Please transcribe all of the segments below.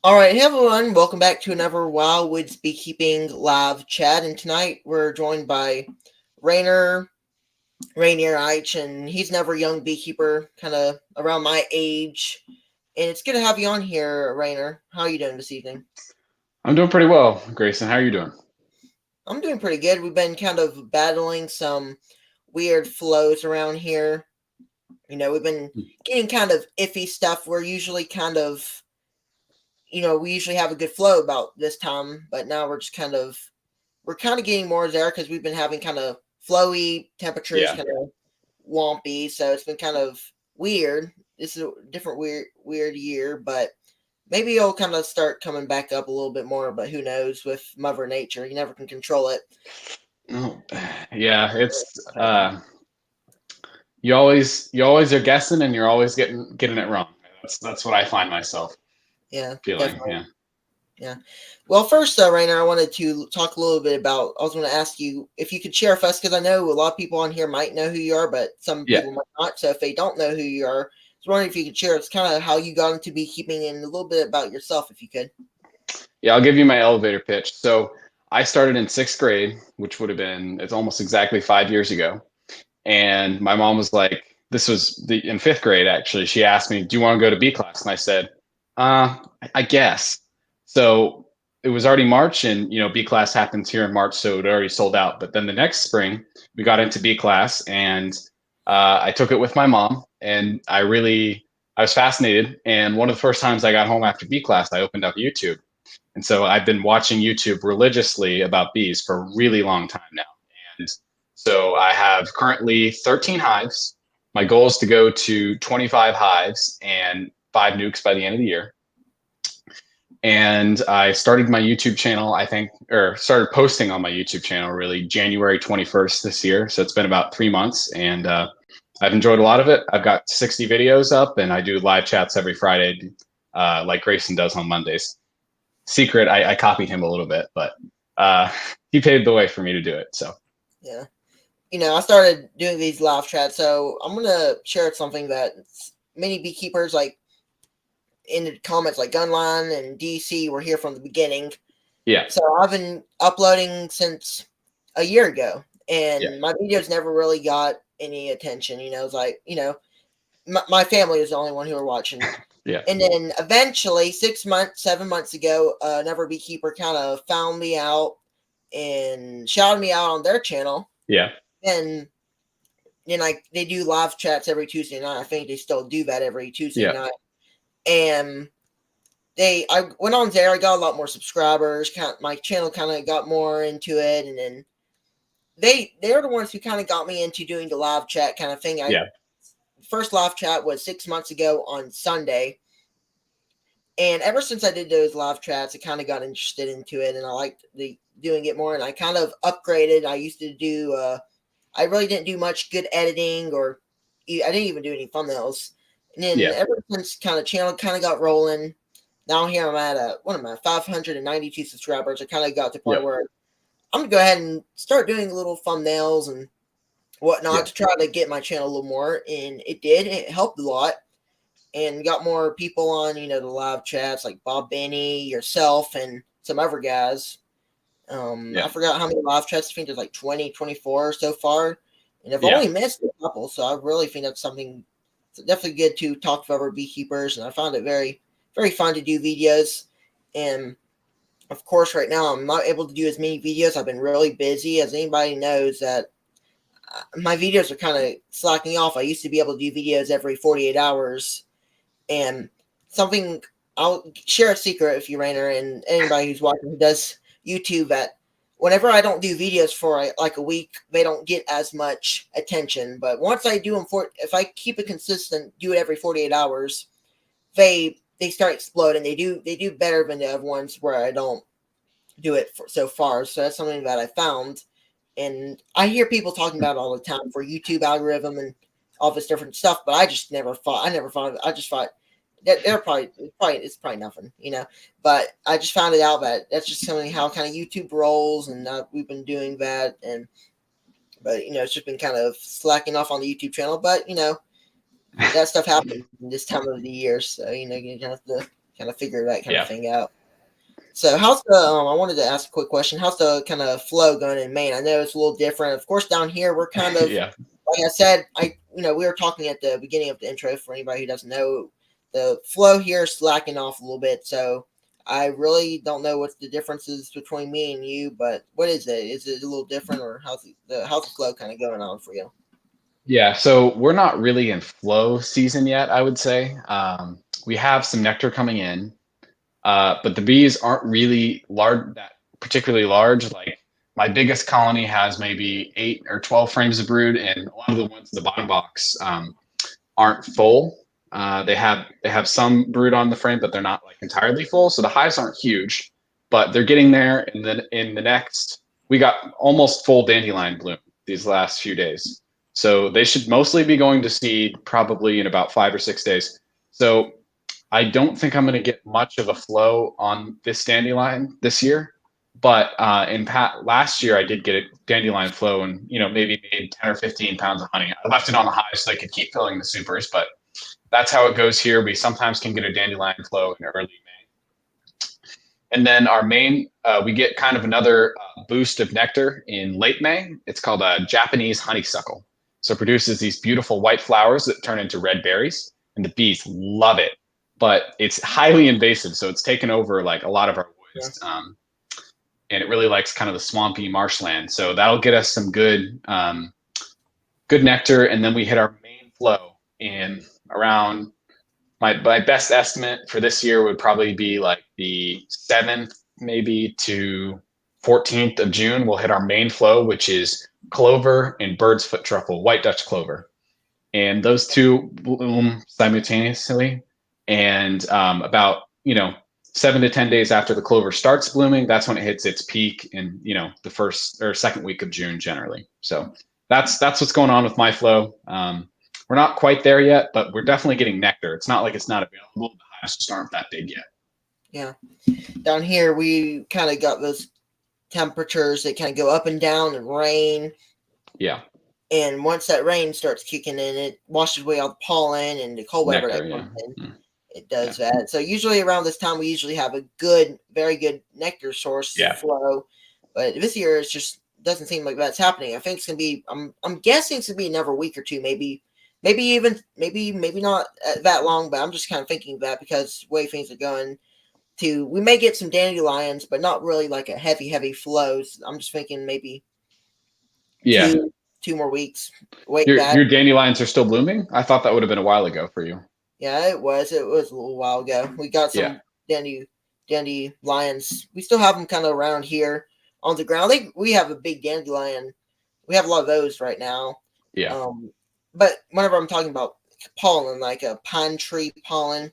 All right, hey everyone, welcome back to another Wildwoods Beekeeping live chat. And tonight we're joined by Rainier Eich, and he's another young beekeeper, kind of around my age. And it's good to have you on here, Rainier. How are you doing this evening? I'm doing pretty well, Grayson. How are you doing? I'm doing pretty good. We've been kind of battling some weird flows around here. You know, we've been getting kind of iffy stuff. We're usually kind of, we usually have a good flow about this time, but now we're kind of getting more there because we've been having kind of flowy temperatures, kind of wompy, so it's been kind of weird. This is a different weird year, but maybe it'll kind of start coming back up a little bit more, but who knows with Mother Nature. You never can control it. Oh, yeah, it's you always are guessing and you're always getting it wrong. That's what I find myself feeling. Definitely. Yeah. Well, first, Rainer, I wanted to talk a little bit about. I was going to ask you if you could share with us, because I know a lot of people on here might know who you are, but some people might not. So if they don't know who you are, I was wondering if you could share. It's kind of how you got into beekeeping and a little bit about yourself, if you could. Yeah, I'll give you my elevator pitch. So I started in 6th grade, which would have been it's almost exactly 5 years ago. And my mom was like, this was in 5th grade actually. She asked me, "Do you want to go to bee class?" And I said, I guess. So it was already March, and bee class happens here in March, so it already sold out. But then the next spring, we got into bee class, and I took it with my mom, and I was fascinated. And one of the first times I got home after bee class, I opened up YouTube, and so I've been watching YouTube religiously about bees for a really long time now. And so I have currently 13 hives. My goal is to go to 25 hives and 5 nukes by the end of the year. And I started my YouTube channel, started posting on my YouTube channel really January 21st this year. So it's been about 3 months, and I've enjoyed a lot of it. I've got 60 videos up, and I do live chats every Friday, like Grayson does on Mondays. Secret, I copied him a little bit, but he paved the way for me to do it. So yeah, I started doing these live chats, so I'm gonna share something that many beekeepers like in the comments, like Gunline and DC, were here from the beginning. Yeah. So I've been uploading since a year ago, and my videos never really got any attention. It's like, my family was the only one who were watching. Yeah. And then eventually 7 months ago, another beekeeper kind of found me out and shouted me out on their channel. Yeah. And they do live chats every Tuesday night. I think they still do that every Tuesday night. And I went on there. I got a lot more subscribers. My channel kind of got more into it, and then they're the ones who kind of got me into doing the live chat kind of thing. First live chat was 6 months ago on Sunday, and ever since I did those live chats, I kind of got interested into it, and I liked doing it more. And I kind of upgraded. I used to do. I really didn't do much good editing, or I didn't even do any thumbnails. And then ever since channel kind of got rolling, now here I'm at 592 subscribers. I kind of got to the point where I'm going to go ahead and start doing little thumbnails and whatnot to try to get my channel a little more. And it did. It helped a lot. And got more people on, the live chats, like Bob Benny, yourself, and some other guys. I forgot how many live chats. I think there's like 20, 24 so far. And I've only missed a couple. So I really think that's something. It's definitely good to talk to other beekeepers, and I found it very, very fun to do videos. And of course, right now I'm not able to do as many videos. I've been really busy, as anybody knows that my videos are kind of slacking off. I used to be able to do videos every 48 hours, and something I'll share a secret if you Rainer and anybody who's watching who does YouTube, that whenever I don't do videos for like a week, they don't get as much attention. But once I do them if I keep it consistent, do it every 48 hours, they start exploding. They do better than the other ones where I don't do it so far. So that's something that I found. And I hear people talking about it all the time for YouTube algorithm and all this different stuff, but I just never thought. I just thought that it's probably nothing, But I just found it out that that's just something how kind of YouTube rolls, and we've been doing that, but it's just been kind of slacking off on the YouTube channel. But that stuff happens in this time of the year, so you have to kind of figure that kind of thing out. So how's the I wanted to ask a quick question. How's the kind of flow going in Maine? I know it's a little different. Of course, down here we're kind of like I said, we were talking at the beginning of the intro for anybody who doesn't know, the flow here is slacking off a little bit. So I really don't know what the difference is between me and you, but what is it? Is it a little different, or how's the flow kind of going on for you? Yeah, so we're not really in flow season yet, I would say. We have some nectar coming in. But the bees aren't really particularly large. Like my biggest colony has maybe 8 or 12 frames of brood, and a lot of the ones in the bottom box aren't full. They have some brood on the frame, but they're not like entirely full. So the hives aren't huge, but they're getting there. And then in the next, we got almost full dandelion bloom these last few days. So they should mostly be going to seed probably in about 5 or 6 days. So I don't think I'm going to get much of a flow on this dandelion this year, but last year I did get a dandelion flow, and maybe made 10 or 15 pounds of honey. I left it on the hive so I could keep filling the supers, but that's how it goes here. We sometimes can get a dandelion flow in early May, and then our main we get kind of another boost of nectar in late May. It's called a Japanese honeysuckle. So it produces these beautiful white flowers that turn into red berries, and the bees love it. But it's highly invasive, so it's taken over like a lot of our woods, and it really likes kind of the swampy marshland. So that'll get us some good nectar, and then we hit our main flow in around my best estimate for this year would probably be like the 7th, maybe to 14th of June. We'll hit our main flow, which is clover and bird's foot truffle, white Dutch clover, and those two bloom simultaneously. And about 7 to 10 days after the clover starts blooming, that's when it hits its peak in the first or second week of June generally. So that's what's going on with my flow. We're not quite there yet, but we're definitely getting nectar. It's not like it's not available. The hives just aren't that big yet. Yeah, down here we kind of got those temperatures that kind of go up and down, and rain. Yeah. And once that rain starts kicking in, it washes away all the pollen and the cold weather that comes in. It does that. So usually around this time, we usually have a very good nectar source flow. But this year, it just doesn't seem like that's happening. I think it's gonna be. I'm guessing it's gonna be another week or two, maybe not that long. But I'm just kind of thinking that because the way things are going, we may get some dandelions, but not really like a heavy flows. I'm just thinking maybe. Yeah. 2 more weeks. Your dandelions are still blooming? I thought that would have been a while ago for you. Yeah, it was. It was a little while ago. We got some dandelions. We still have them kind of around here on the ground. We have a big dandelion. We have a lot of those right now. Yeah. But whenever I'm talking about pollen, like a pine tree pollen,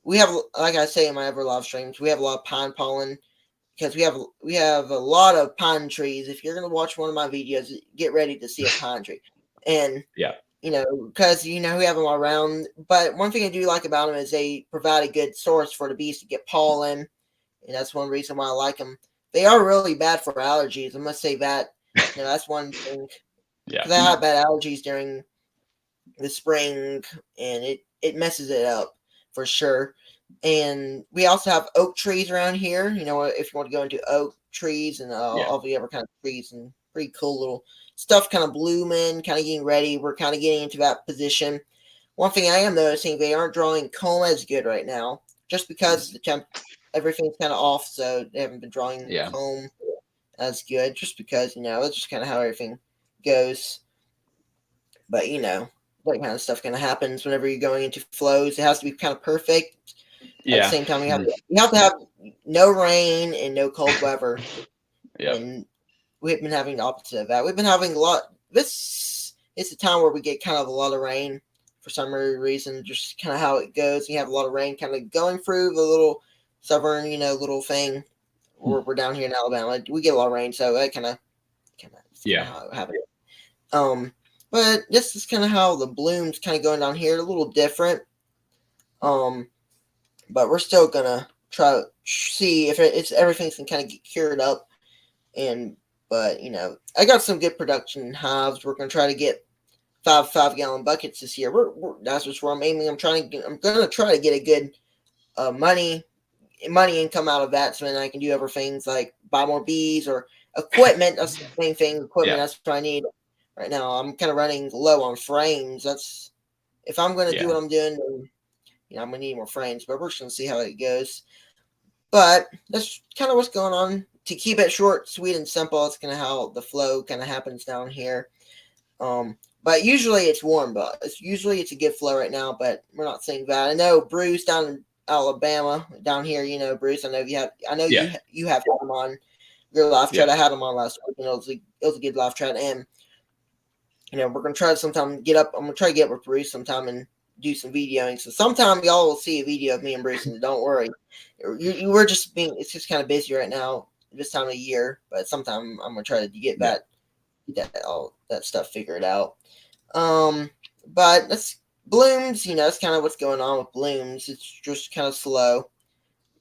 we have, like I say in my other live streams, we have a lot of pine pollen. Because we have a lot of pine trees. If you're gonna watch one of my videos, get ready to see a pine tree, and because we have them all around. But one thing I do like about them is they provide a good source for the bees to get pollen, and that's one reason why I like them. They are really bad for allergies. I must say that. That's one thing. Because I have bad allergies during the spring, and it messes it up for sure. And we also have oak trees around here. If you want to go into oak trees and all the other kind of trees, and pretty cool little stuff kind of blooming, kind of getting ready. We're kind of getting into that position. One thing I am noticing, they aren't drawing comb as good right now, just because everything's kind of off, so they haven't been drawing comb as good, just because, it's just kind of how everything goes. But that kind of stuff kind of happens whenever you're going into flows. It has to be kind of perfect. At the same time, you have to have no rain and no cold weather. And we've been having the opposite of that. We've been having a lot. This is a time where we get kind of a lot of rain for some reason. Just kind of how it goes. You have a lot of rain kind of going through the little southern, little thing. We're down here in Alabama. We get a lot of rain, so that kind of how it happens. But this is kind of how the blooms kind of going down here. A little different. But we're still gonna try to see if everything's can kind of get cured up. But I got some good production hives. We're gonna try to get 5-gallon buckets this year. That's where I'm aiming. I'm gonna try to get a good money income out of that, so then I can do other things like buy more bees or equipment. That's the main thing. Equipment. That's what I need right now. I'm kind of running low on frames. That's if I'm gonna do what I'm doing. Then, I'm gonna need more frames, but we're just gonna see how it goes. But that's kind of what's going on. To keep it short, sweet, and simple, it's kind of how the flow kind of happens down here. But usually it's warm, but it's a good flow right now. But we're not seeing that. I know Bruce down in Alabama, down here. Bruce. I know you have him on your live chat. I had him on last week, and it was a good live chat. And we're gonna try to sometime get up. I'm gonna try to get with Bruce sometime and do some videoing. So sometime y'all will see a video of me and Bruce, and don't worry. We're just it's just kind of busy right now this time of year, but sometime I'm gonna try to get all that stuff figured out. But that's blooms, that's kind of what's going on with blooms. It's just kind of slow,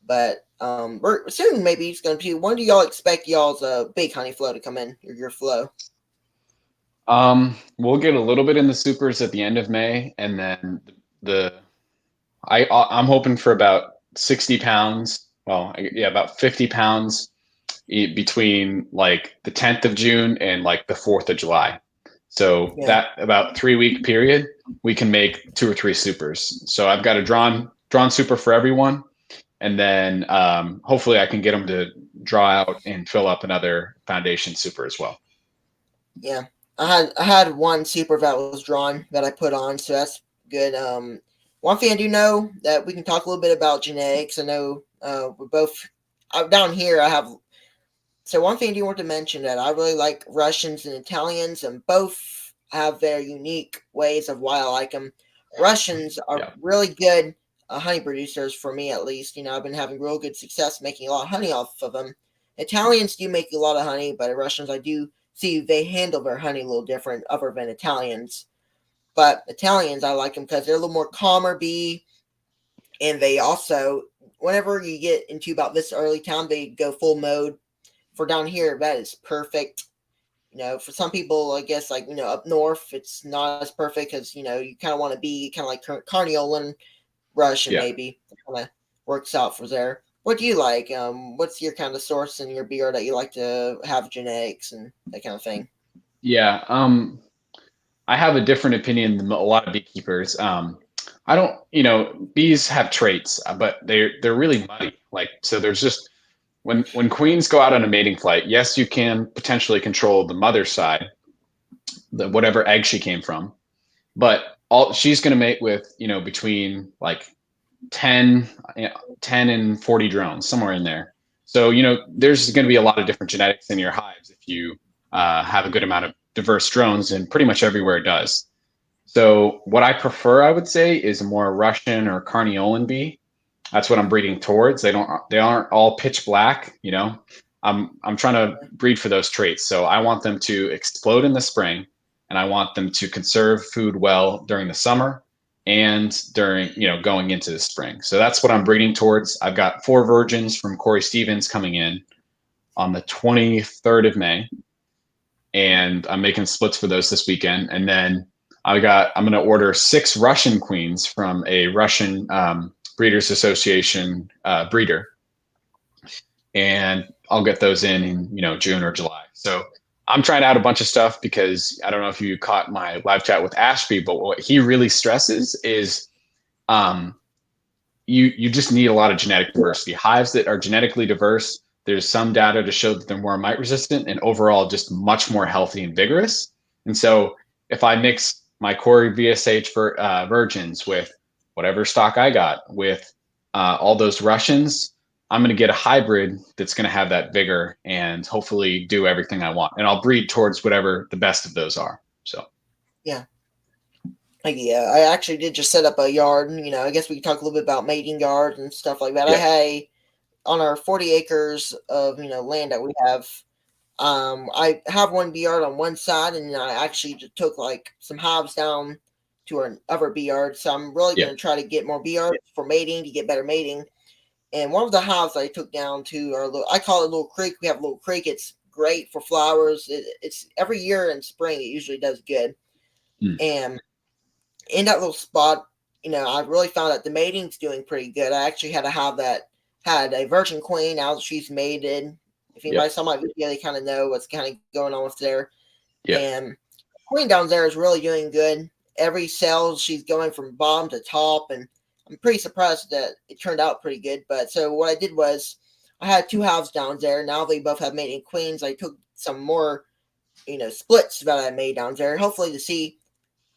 but we're soon maybe it's gonna be. When do y'all expect y'all's big honey flow to come in, or your flow? We'll get a little bit in the supers at the end of May, and then I'm hoping for about 60 pounds. Well, about 50 pounds between like the 10th of June and like the 4th of July. So that about 3-week period, we can make 2 or 3 supers. So I've got a drawn super for everyone. And then hopefully I can get them to draw out and fill up another foundation super as well. Yeah. I had one super that was drawn that I put on, so that's good. One thing I do know that we can talk a little bit about genetics. I know we're both down here. So one thing I do want to mention that I really like Russians and Italians, and both have their unique ways of why I like them. Russians are really good honey producers for me, at least. I've been having real good success making a lot of honey off of them. Italians do make a lot of honey, but Russians I do see they handle their honey a little different other than Italians. But Italians, I like them because they're a little more calmer bee. And they also, whenever you get into about this early time, they go full mode. For down here, that is perfect. For some people, I guess, like, up north, it's not as perfect because, you kind of want to be kind of like Carniolan Russian, maybe. It kind of works out for there. What do you like? What's your kind of source in your beer that you like to have genetics and that kind of thing? Yeah. I have a different opinion than a lot of beekeepers. I don't, bees have traits, but they're really muddy. So there's just, when queens go out on a mating flight, yes, you can potentially control the mother's side, whatever egg she came from, but she's going to mate with, between like 10 and 40 drones, somewhere in there. So, there's going to be a lot of different genetics in your hives if you have a good amount of diverse drones, and pretty much everywhere it does. So what I prefer, I would say, is a more Russian or Carniolan bee. That's what I'm breeding towards. They aren't all pitch black, I'm trying to breed for those traits. So I want them to explode in the spring, and I want them to conserve food well during the summer and during, going into the spring. So that's what I'm breeding towards. I've got 4 virgins from Corey Stevens coming in on the 23rd of May, and I'm making splits for those this weekend. And then I'm going to order 6 Russian queens from a Russian Breeders Association breeder, and I'll get those in June or July. So I'm trying out a bunch of stuff because I don't know if you caught my live chat with Ashby, but what he really stresses is you just need a lot of genetic diversity. Hives that are genetically diverse, there's some data to show that they're more mite resistant and overall just much more healthy and vigorous. And so if I mix my core VSH for virgins, with whatever stock I got, with all those Russians, I'm going to get a hybrid that's going to have that vigor and hopefully do everything I want. And I'll breed towards whatever the best of those are. So, yeah. Yeah, I actually did just set up a yard. I guess we can talk a little bit about mating yards and stuff like that. yeah, On our 40 acres of, land that we have, I have one bee yard on one side, and I actually just took like some hives down to our other bee yard. So I'm really yeah, going to try to get more bee yards for mating, to get better mating. And one of the hives I took down to our I call it a little creek. We have a little creek. It's great for flowers. It's every year in spring, it usually does good. mm, And in that little spot, I really found that the mating's doing pretty good. I actually had a hive that had a virgin queen. Now she's mated. If yeah, anybody saw my video, they kind of know what's kind of going on with there. yeah, And queen down there is really doing good. Every cell, she's going from bottom to top, and I'm pretty surprised that it turned out pretty good. But so what I did was, I had two hives down there. Now they both have mating queens. I took some more, splits that I made down there, hopefully to see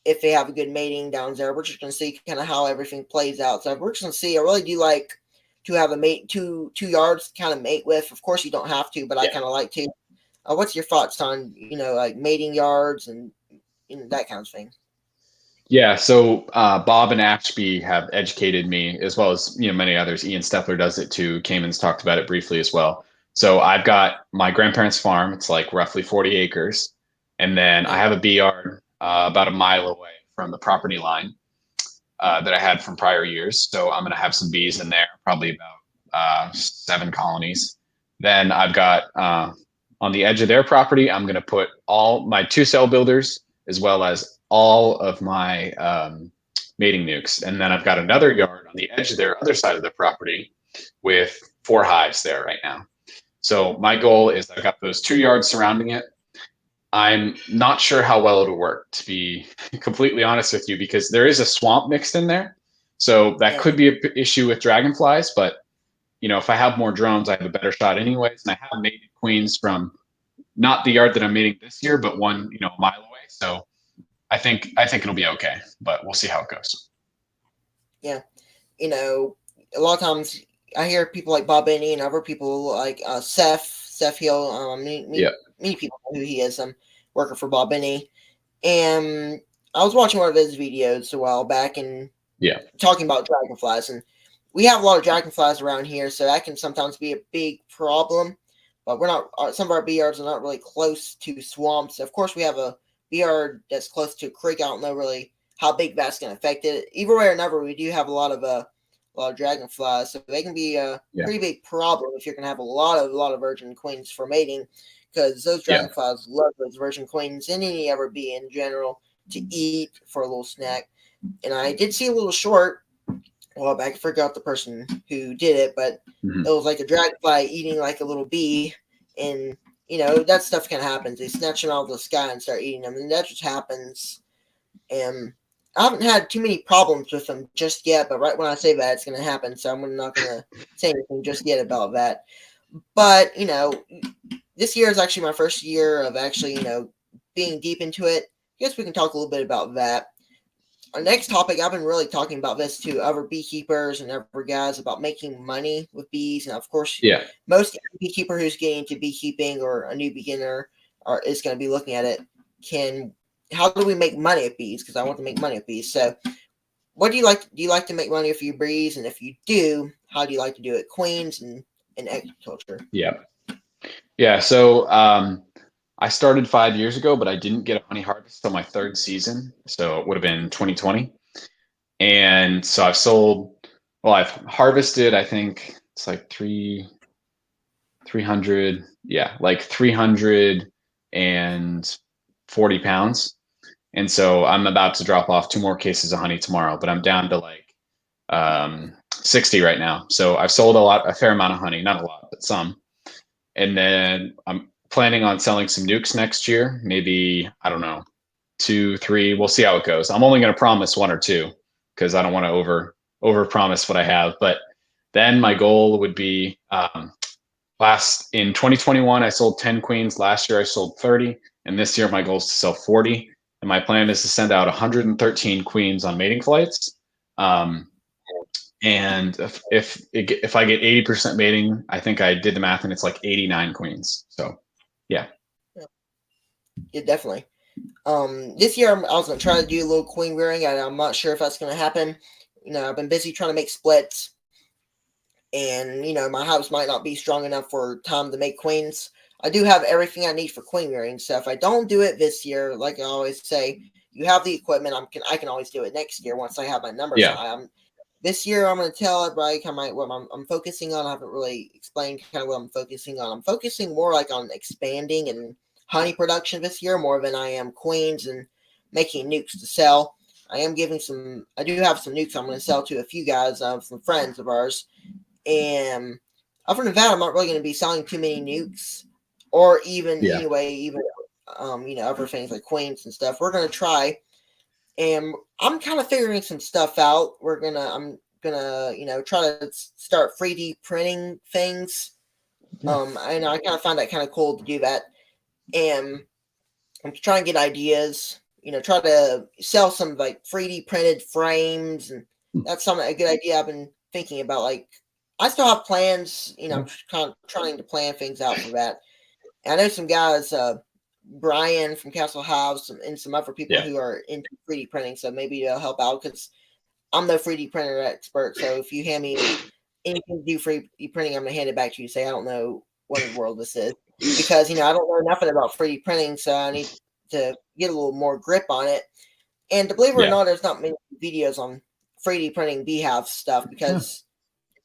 if they have a good mating down there. We're just going to see kind of how everything plays out. So we're just going to see. I really do like to have a mate, two yards to kind of mate with. Of course, you don't have to, but I kind of like to. What's your thoughts on, like mating yards and that kind of thing? yeah. So Bob and Ashby have educated me, as well as many others. Ian Stepler does it too. Cayman's talked about it briefly as well. So I've got my grandparents' farm. It's like roughly 40 acres, and then I Yeah. have a bee yard about a mile away from the property line that I had from prior years. So I'm going to have some bees in there, probably about 7 colonies. Then I've got on the edge of their property, I'm going to put all my 2 cell builders, as well as all of my mating nukes. And then I've got another yard on the edge of their other side of the property with 4 hives there right now. So my goal is I've got those 2 yards surrounding it. I'm not sure how well it'll work, to be completely honest with you, because there is a swamp mixed in there. So that Yeah. could be an issue with dragonflies. But, if I have more drones, I have a better shot anyways. And I have mated queens from not the yard that I'm mating this year, but one, a mile away. So I think it'll be okay, but we'll see how it goes. Yeah. A lot of times I hear people like Bob Benny and other people like Seth Hill. Many people know who he is. I'm working for Bob Benny. And I was watching one of his videos a while back and talking about dragonflies. And we have a lot of dragonflies around here, so that can sometimes be a big problem. But we're not. Some of our bee yards are not really close to swamps. Of course, we have a bee yard that's close to a creek. I don't know really how big that's going to affect it. Either way or another, we do have a lot of dragonflies, so they can be a pretty big problem if you're going to have a lot of virgin queens for mating, because those dragonflies love those virgin queens and any other bee in general to eat for a little snack. And I did see a little short. Well, back, I forgot the person who did it, but it was like a dragonfly eating like a little bee, and that stuff kind of happens. They snatch them out of the sky and start eating them, and that just happens. And I haven't had too many problems with them just yet, but right when I say that, it's going to happen, so I'm not going to say anything just yet about that. But this year is actually my first year of actually being deep into it. I guess we can talk a little bit about that. Our next topic, I've been really talking about this to other beekeepers and other guys about making money with bees. And of course, most beekeeper who's getting into beekeeping or a new beginner is going to be looking at it. How do we make money with bees? Because I want to make money with bees. So what do you like? Do you like to make money with your bees? And if you do, how do you like to do it? Queens and apiculture. Yeah. So I started 5 years ago, but I didn't get a honey harvest till my 3rd season. So it would have been 2020. And so I've harvested, I think it's like 300, like 340 pounds. And so I'm about to drop off 2 more cases of honey tomorrow, but I'm down to like 60 right now. So I've sold a fair amount of honey, not a lot, but some. And then I'm planning on selling some nukes next year. Maybe, I don't know, 2, 3. We'll see how it goes. I'm only going to promise 1 or 2 because I don't want to over promise what I have. But then my goal would be in 2021, I sold 10 queens. Last year, I sold 30. And this year, my goal is to sell 40. and my plan is to send out 113 queens on mating flights. And if I get 80% mating, I think I did the math, and it's like 89 queens. So, yeah. Yeah, definitely. This year I was gonna try to do a little queen rearing, and I'm not sure if that's gonna happen. I've been busy trying to make splits, and my house might not be strong enough for time to make queens. I do have everything I need for queen rearing, so if I don't do it this year, like I always say, you have the equipment. I can always do it next year once I have my numbers high. This year I'm going to tell everybody kind of what I'm focusing on. I haven't really explained kind of what I'm focusing on. I'm focusing more like on expanding and honey production this year more than I am queens and making nukes to sell. I do have some nukes I'm going to sell to a few guys, some friends of ours. And other than that, I'm not really going to be selling too many nukes or even other things like queens and stuff. We're going to try, and I'm kind of figuring some stuff out. I'm gonna try to start 3D printing things. I kind of find that kind of cool to do that, and I'm trying to get ideas. Try to sell some like 3D printed frames, and that's a good idea I've been thinking about. Like, I still have plans. I'm kind of trying to plan things out for that. And I know some guys, Brian from Castle House, and some other people who are into 3D printing, so maybe they'll help out because I'm no 3D printer expert. So if you hand me anything to do 3D printing, I'm gonna hand it back to you. Say I don't know what in the world this is because I don't know nothing about 3D printing, so I need to get a little more grip on it. And to believe it or not, there's not many videos on 3D printing beehive stuff because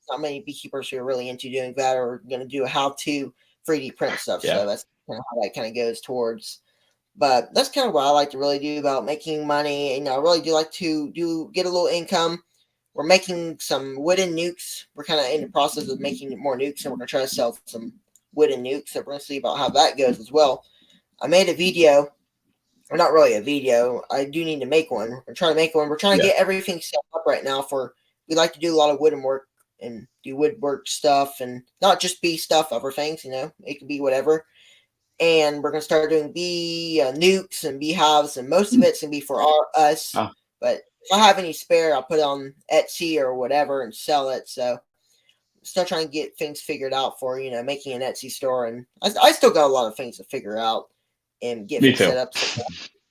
not many beekeepers who are really into doing that are going to do a how-to 3D print stuff. So that's kind of how that kind of goes towards. But that's kind of what I like to really do about making money. I really do like to get a little income. We're making some wooden nukes. We're kind of in the process of making more nukes, and we're going to try to sell some wooden nukes. So we're going to see about how that goes as well. I made a video. Or not really a video. I do need to make one. We're trying to make one. We're trying to get everything set up right now we like to do a lot of wooden work and do woodwork stuff and not just bee stuff, other things, it could be whatever. And we're going to start doing bee nukes and beehives, and most of it's going to be for us. But if I have any spare, I'll put it on Etsy or whatever and sell it. So I'm still trying to get things figured out for, making an Etsy store. And I still got a lot of things to figure out and get things set up.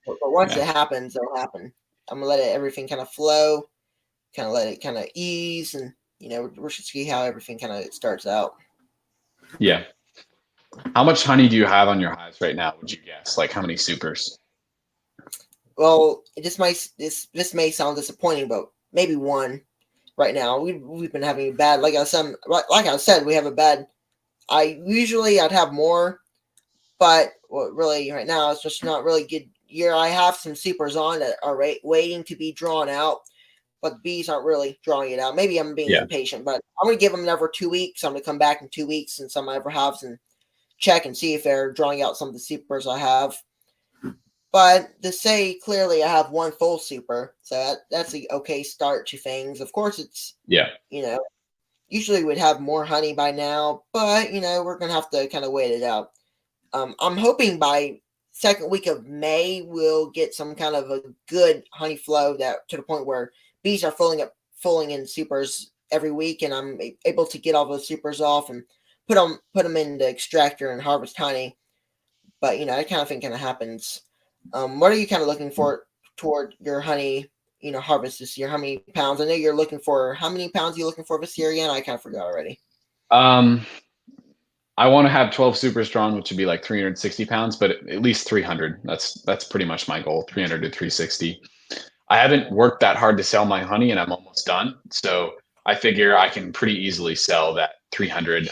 But once it happens, it'll happen. I'm going to let everything kind of flow, kind of let it kind of ease, and we should see how everything kind of starts out. Yeah. How much honey do you have on your hives right now? Would you guess? Like how many supers? Well, this may sound disappointing, but maybe one right now. We've been having a bad, like I said, we have a bad. I'd have more, but really right now it's just not really good year. I have some supers on that are waiting to be drawn out, but the bees aren't really drawing it out. Maybe I'm being impatient, but I'm going to give them another 2 weeks. I'm going to come back in 2 weeks and some of my other hives and check and see if they're drawing out some of the supers I have. But to say clearly I have one full super, so that's the okay start to things. Of course, it's, usually we'd have more honey by now, but, we're going to have to kind of wait it out. I'm hoping by second week of May, we'll get some kind of a good honey flow that to the point where bees are filling in supers every week, and I'm able to get all those supers off and put them in the extractor and harvest honey. But that kind of thing kind of happens. What are you kind of looking for toward your honey, harvest this year? How many pounds? I know you're looking for how many pounds are you looking for this year again? I kind of forgot already. I want to have 12 super strong, which would be like 360 pounds, but at least 300. That's pretty much my goal, 300 to 360. I haven't worked that hard to sell my honey, and I'm almost done. So I figure I can pretty easily sell that 300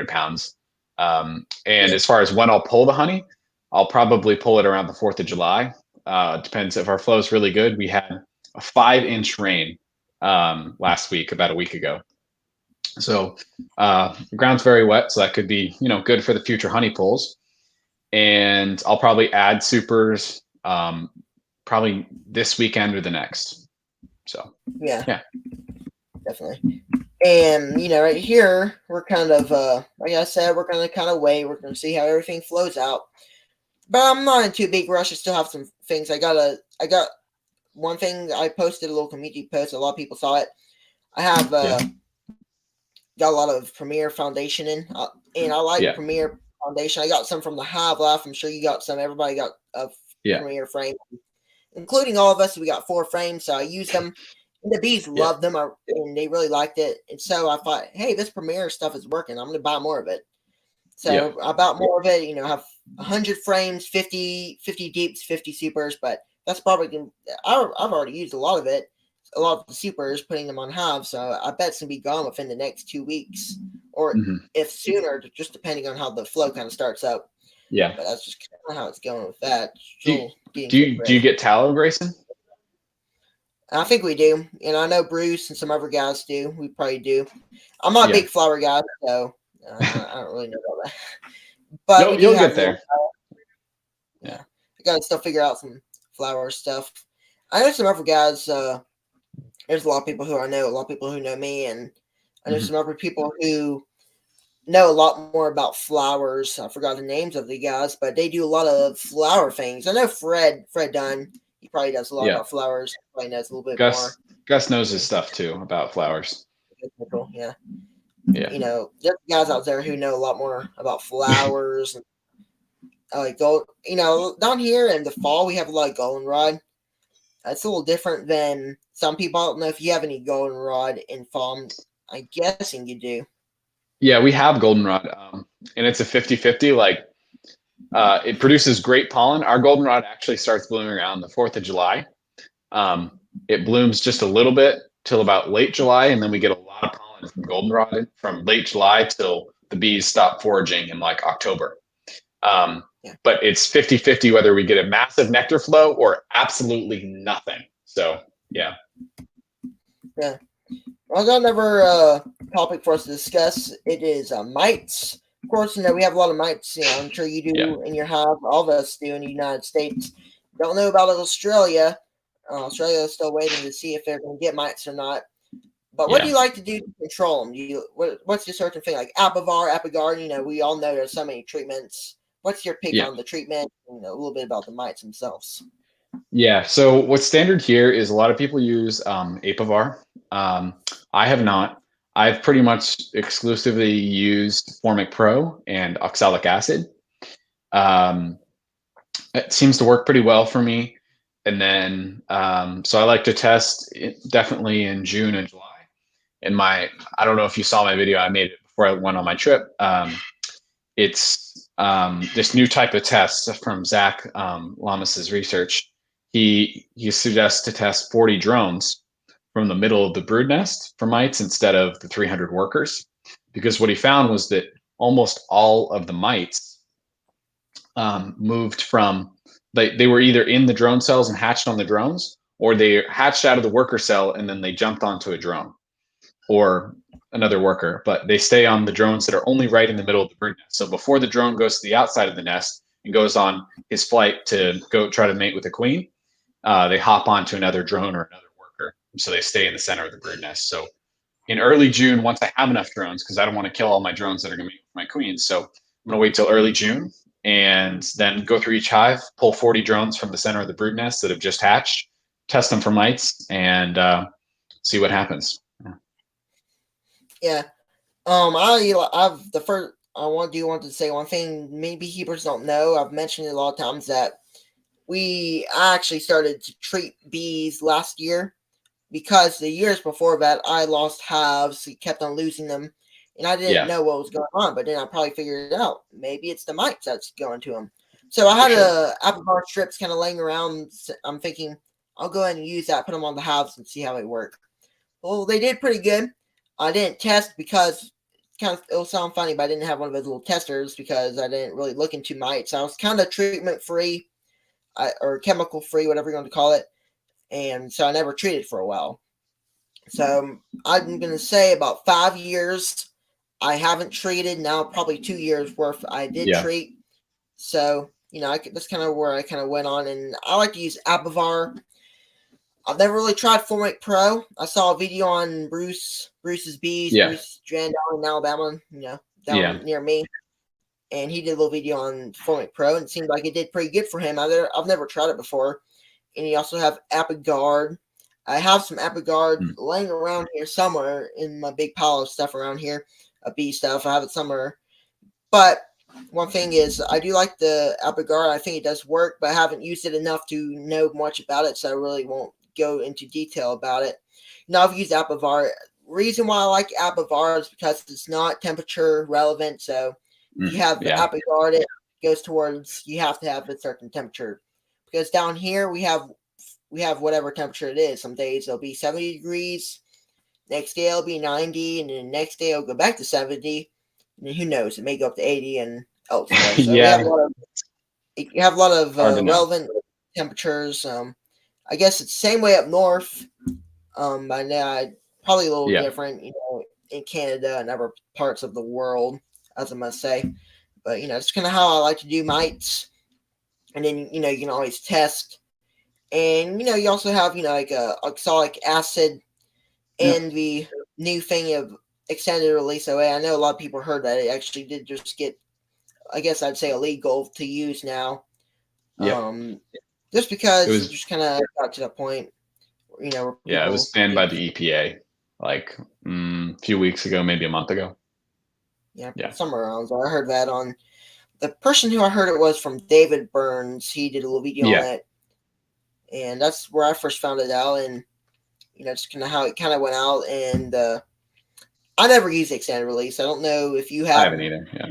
pounds. And as far as when I'll pull the honey, I'll probably pull it around the 4th of July. Depends if our flow is really good. We had a 5-inch rain last week, about a week ago. So the ground's very wet, so that could be, good for the future honey pulls. And I'll probably add supers probably this weekend or the next. So yeah, definitely. And right here we're kind of like I said, we're going to kind of wait. We're going to see how everything flows out. But I'm not in too big rush. I still have some things. I got one thing I posted, a little community post. A lot of people saw it. I have got a lot of Premier Foundation in, and I like Premier Foundation. I got some from the Hive Life. I'm sure you got some. Everybody got a Premier frame, including all of us. We got 4 frames, so I use them. And the bees loved them, and they really liked it. And so I thought, hey, this Premier stuff is working. I'm going to buy more of it. So I bought more of it. I have 100 frames, 50 deeps, 50 supers, but that's probably I've already used a lot of it. A lot of the supers, putting them on hive, so I bet it's gonna be gone within the next 2 weeks, or if sooner, just depending on how the flow kind of starts up. Yeah, but that's just kind of how it's going with that. Do you get tallow, Grayson? I think we do, and I know Bruce and some other guys do. We probably do. I'm not a big flower guy, so I don't really know about that. But you'll get there. I gotta still figure out some flower stuff. I know some other guys. There's a lot of people who I know, a lot of people who know me, and I know some other people who know a lot more about flowers. I forgot the names of the guys, but they do a lot of flower things. I know Fred Dunn. He probably does a lot about flowers. He probably knows a little bit more. Gus knows his stuff too about flowers. Yeah. There's guys out there who know a lot more about flowers. And like gold. Down here in the fall we have a lot of goldenrod. It's a little different than some people. I don't know if you have any goldenrod in fall. I'm guessing you do. Yeah, we have goldenrod, and it's a 50-50. Like, it produces great pollen. Our goldenrod actually starts blooming around the 4th of July. It blooms just a little bit till about late July, and then we get a lot of pollen from goldenrod from late July till the bees stop foraging in like October. But it's 50-50 whether we get a massive nectar flow or absolutely nothing. So, yeah. Yeah. Well, I got another topic for us to discuss. It is mites. Of course, we have a lot of mites. I'm sure you do in your hive. All of us do in the United States. Don't know about Australia. Australia is still waiting to see if they're going to get mites or not. But what do you like to do to control them? What's your certain thing like Apivar, Apigard? We all know there's so many treatments. What's your pick on the treatment? A little bit about the mites themselves. Yeah. So what's standard here is a lot of people use Apivar. I have not. I've pretty much exclusively used Formic Pro and oxalic acid. It seems to work pretty well for me. And then, so I like to test definitely in June and July. And I don't know if you saw my video, I made it before I went on my trip. It's this new type of test from Zach Lamas's research. He suggests to test 40 drones from the middle of the brood nest for mites instead of the 300 workers, because what he found was that almost all of the mites moved from, they were either in the drone cells and hatched on the drones, or they hatched out of the worker cell and then they jumped onto a drone or another worker, but they stay on the drones that are only right in the middle of the brood nest. So before the drone goes to the outside of the nest and goes on his flight to go try to mate with the queen, they hop onto another drone or another worker. So they stay in the center of the brood nest. So in early June, once I have enough drones, because I don't want to kill all my drones that are going to mate with my queens, so I'm going to wait till early June and then go through each hive, pull 40 drones from the center of the brood nest that have just hatched, test them for mites, and see what happens. Yeah. I want to say one thing many beekeepers don't know. I've mentioned it a lot of times that I actually started to treat bees last year because the years before that I lost hives, kept on losing them, and I didn't know what was going on. But then I probably figured it out. Maybe it's the mites that's going to them. So I had Apivar strips kind of laying around. I'm thinking I'll go ahead and use that, put them on the hives, and see how they work. Well, they did pretty good. I didn't test because it'll sound funny, but I didn't have one of those little testers because I didn't really look into mites. I was kind of treatment free, or chemical free, whatever you want to call it, and so I never treated for a while. So I'm gonna say about 5 years I haven't treated. Now probably 2 years worth I did treat. So that's kind of where I kind of went on, and I like to use Apivar. I've never really tried Formic Pro. I saw a video on Bruce's bees, Bruce Jan down in Alabama, down near me. and he did a little video on Formic Pro, and it seemed like it did pretty good for him. I've never tried it before. And you also have Apiguard. I have some Apiguard laying around here somewhere in my big pile of stuff around here, bee stuff. I have it somewhere. But one thing is, I do like the Apiguard. I think it does work, but I haven't used it enough to know much about it, so I really won't go into detail about it. Now, I've used Apivard. Reason why I like Apivard is because it's not temperature relevant. So if you have the Apivard, it goes towards, you have to have a certain temperature. Because down here we have whatever temperature it is. Some days it'll be 70 degrees. Next day it'll be 90, and then the next day it'll go back to 70. And then who knows? It may go up to 80 and elsewhere. So you have a lot of relevant temperatures. I guess it's the same way up north. By now, probably a little different, in Canada and other parts of the world, as I must say. But it's kind of how I like to do mites. And then you can always test. And you also have like a oxalic acid and the new thing of extended release OA. I know a lot of people heard that it actually did just get, I guess I'd say, illegal to use now. Just because it just kind of got to the point, where it was banned by the EPA like a few weeks ago, maybe a month ago. Somewhere around there. I heard that on the person who I heard it was from David Burns. He did a little video on it, and that's where I first found it out. And just kind of how it kind of went out. And I never used extended release. I don't know if you have. I haven't either. Yeah.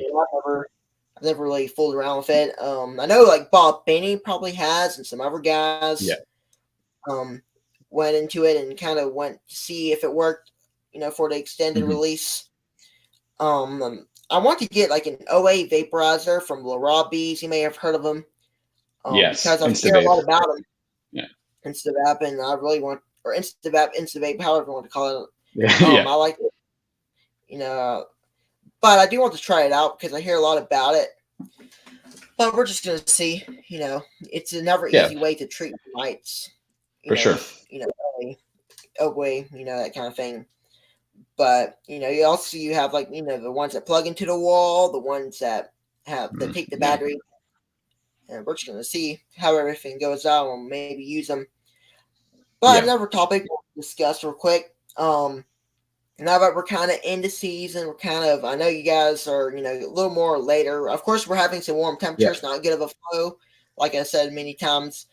I've never really fooled around with it. I know like Bob Benny probably has, and some other guys. Went into it and kind of went to see if it worked, for the extended release. I want to get like an OA vaporizer from LaRaw Bees. You may have heard of them. Yes, because I hear a lot about them. Yeah, Instavap, and I really want, or Instavape, however you want to call it. I like it. But I do want to try it out because I hear a lot about it. But we're just gonna see. It's another easy way to treat mites. For sure. OA, that kind of thing. But you have like the ones that plug into the wall, the ones that take the battery, and we're just gonna see how everything goes out and maybe use them. But another topic we'll discuss real quick. Now that we're kind of into season, I know you guys are a little more later. Of course, we're having some warm temperatures, not good of a flow, like I said many times.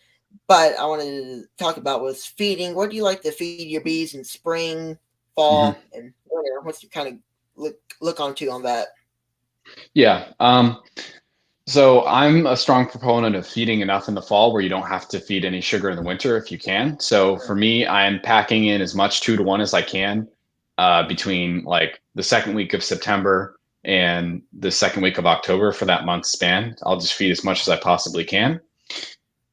But I wanted to talk about was feeding. What do you like to feed your bees in spring, fall, and winter? What's your kind of look onto on that? Yeah. So I'm a strong proponent of feeding enough in the fall where you don't have to feed any sugar in the winter if you can. So for me, I'm packing in as much 2-to-1 as I can between like the second week of September and the second week of October for that month span. I'll just feed as much as I possibly can.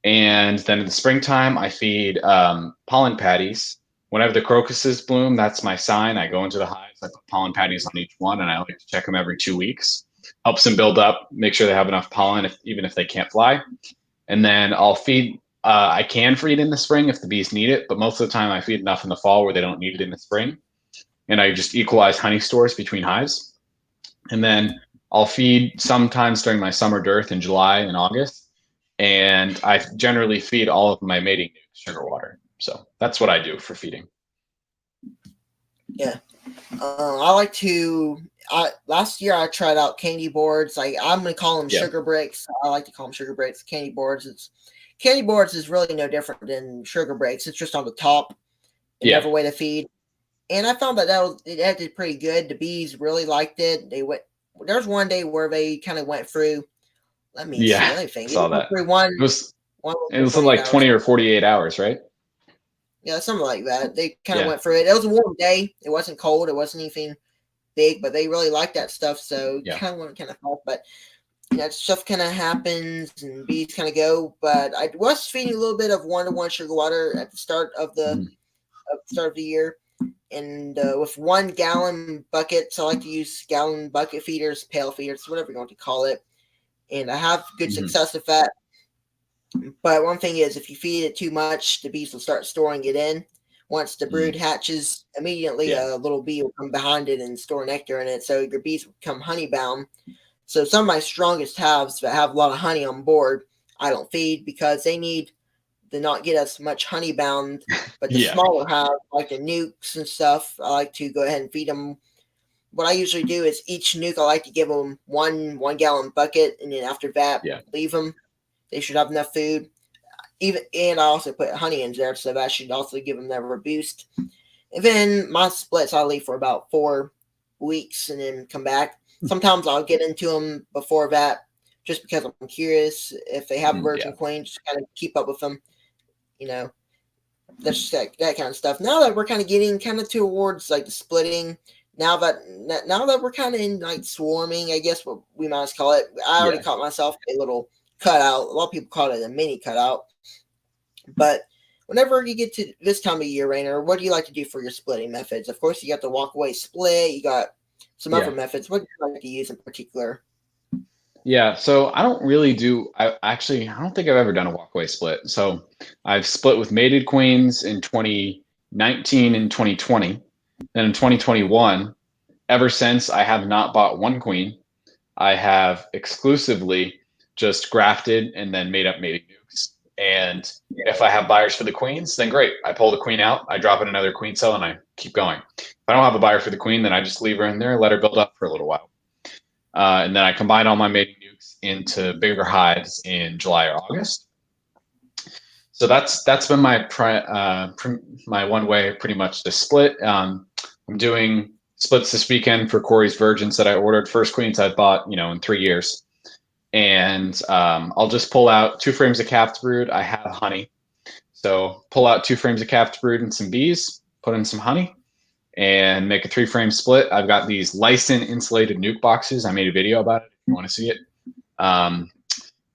And then in the springtime, I feed pollen patties. Whenever the crocuses bloom, that's my sign. I go into the hives, I put pollen patties on each one, and I like to check them every 2 weeks. Helps them build up, make sure they have enough pollen, even if they can't fly. And then I'll feed, I can feed in the spring if the bees need it, but most of the time I feed enough in the fall where they don't need it in the spring. And I just equalize honey stores between hives. And then I'll feed sometimes during my summer dearth in July and August. And I generally feed all of my mating nukes sugar water. So that's what I do for feeding. Yeah. I like to, last year I tried out candy boards. I'm going to call them sugar bricks. I like to call them sugar bricks. Candy boards. Candy boards is really no different than sugar bricks. It's just on the top. Another way to feed. And I found that it did pretty good. The bees really liked it. There was one day where they kind of went through. Let me see anything. Saw that. It was like 20 or 48 hours, right? Yeah, something like that. They kind of went through it. It was a warm day. It wasn't cold. It wasn't anything big, but they really liked that stuff. So kind of want to kind of help. But stuff kind of happens and bees kind of go. But I was feeding a little bit of 1-to-1 sugar water at the start of the year. And with 1 gallon buckets, I like to use gallon bucket feeders, pail feeders, whatever you want to call it. And I have good success with that. But one thing is, if you feed it too much, the bees will start storing it in. Once the brood hatches, immediately a little bee will come behind it and store nectar in it. So your bees will become honey bound. So some of my strongest hives that have a lot of honey on board, I don't feed because they need to not get as much honey bound. But the smaller hives, like the nukes and stuff, I like to go ahead and feed them. What I usually do is each nuke, I like to give them one gallon bucket, and then after that, leave them. They should have enough food. And I also put honey in there, so that should also give them that boost. And then my splits I leave for about 4 weeks and then come back. Sometimes I'll get into them before that, just because I'm curious if they have a virgin queen, just kind of keep up with them. You know, that's just that kind of stuff. Now that we're kind of getting kind of towards like the splitting, now that we're kind of in like swarming, I guess what we might call it. I already caught myself a little cutout. A lot of people call it a mini cutout. But whenever you get to this time of year, Rainier, what do you like to do for your splitting methods? Of course, you got the walk-away split. You got some other methods. What do you like to use in particular? Yeah, so I don't really do. I don't think I've ever done a walk-away split. So I've split with mated queens in 2019 and 2020. Then in 2021, ever since, I have not bought one queen. I have exclusively just grafted and then made up mating nukes. And if I have buyers for the queens, then great. I pull the queen out, I drop in another queen cell, and I keep going. If I don't have a buyer for the queen, then I just leave her in there and let her build up for a little while. And then I combine all my mating nukes into bigger hives in July or August. So that's been my my one way pretty much to split. I'm doing splits this weekend for Corey's virgins that I ordered. First queens I've bought, in 3 years. And I'll just pull out 2 frames of calf brood. I have honey. So pull out 2 frames of calf brood and some bees, put in some honey, and make a 3-frame split. I've got these Lysin insulated nuke boxes. I made a video about it if you want to see it.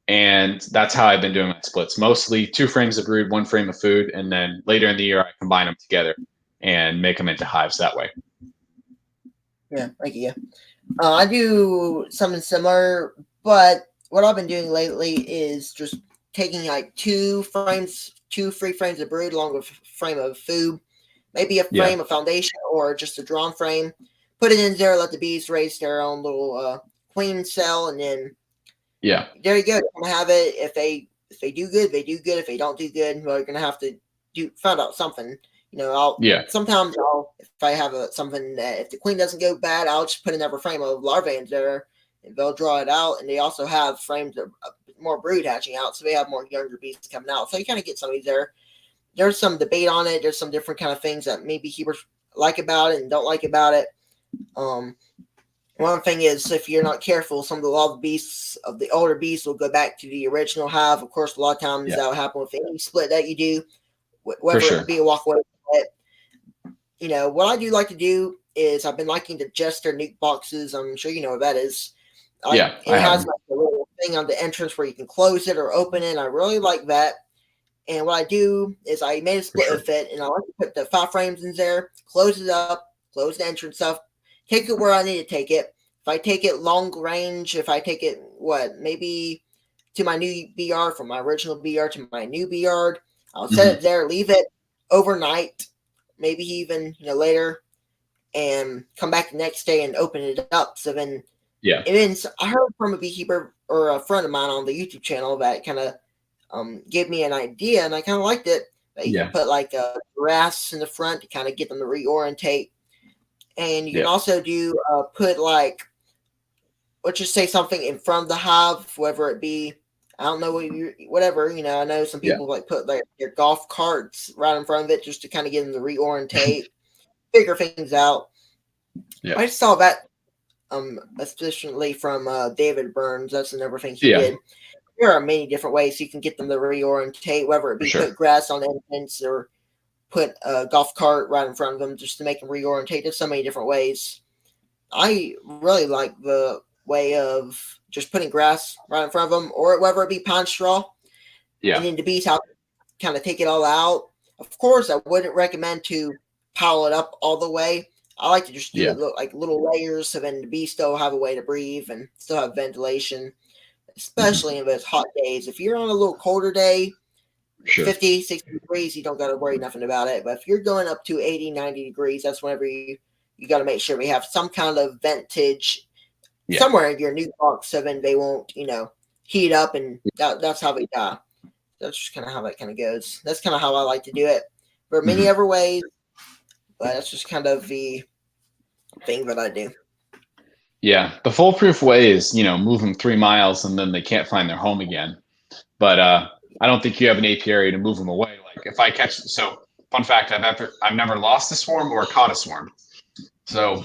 And that's how I've been doing my splits. Mostly 2 frames of brood, 1 frame of food, and then later in the year I combine them together and make them into hives that way. Yeah, thank you. I do something similar, but what I've been doing lately is just taking like 2 free frames of brood along with a frame of food, maybe a frame of foundation or just a drawn frame. Put it in there, let the bees raise their own little queen cell, and then there you go. You're gonna have it. If they do good, they do good. If they don't do good, well, you're gonna have to find out something. Sometimes if I have something that if the queen doesn't go bad, I'll just put another frame of larvae in there, and they'll draw it out. And they also have frames of more brood hatching out, so they have more younger bees coming out. So you kind of get some of these there. There's some debate on it. There's some different kind of things that maybe keepers like about it and don't like about it. One thing is, if you're not careful, a lot of the beasts of the older beasts will go back to the original hive. Of course, a lot of times that will happen with any split that you do, whether it be a walk-away split. What I do like to do is I've been liking the Jester nuke boxes. I'm sure you know what that is. It has like a little thing on the entrance where you can close it or open it. I really like that. And what I do is I made a split with it, and I like to put the 5 frames in there, close it up, close the entrance up, take it where I need to take it. If I take it long range, if I take it, maybe to my new bee yard, from my original bee yard to my new bee yard, I'll set it there, leave it overnight, maybe even later, and come back the next day and open it up. So then, and then I heard from a beekeeper or a friend of mine on the YouTube channel that kind of gave me an idea, and I kind of liked it. You can put like grass in the front to kind of get them to reorientate, and you can also do put like, let's just say something in front of the hive, whether it be, I don't know, whatever. I know some people like put like their golf carts right in front of it just to kind of get them to reorientate, figure things out. I just saw that especially from David Burns. That's another thing he did. There are many different ways you can get them to reorientate, whether it be put grass on the entrance or put a golf cart right in front of them just to make them reorientate. There's so many different ways. I really like the way of just putting grass right in front of them, or whether it be pine straw. And then the bees kind of take it all out. Of course, I wouldn't recommend to pile it up all the way. I like to just do it like little layers, so then the bees still have a way to breathe and still have ventilation. Especially in those hot days. If you're on a little colder day, 50, 60 degrees, you don't got to worry nothing about it. But if you're going up to 80, 90 degrees, that's whenever you got to make sure we have some kind of ventage somewhere in your nuke box, so then they won't, heat up, and that's how they die. That's just kind of how that kind of goes. That's kind of how I like to do it. There are many other ways, but that's just kind of the thing that I do. Yeah, the foolproof way is, move them 3 miles and then they can't find their home again. But I don't think you have an apiary to move them away. Like if I catch, so fun fact, I've never lost a swarm or caught a swarm. So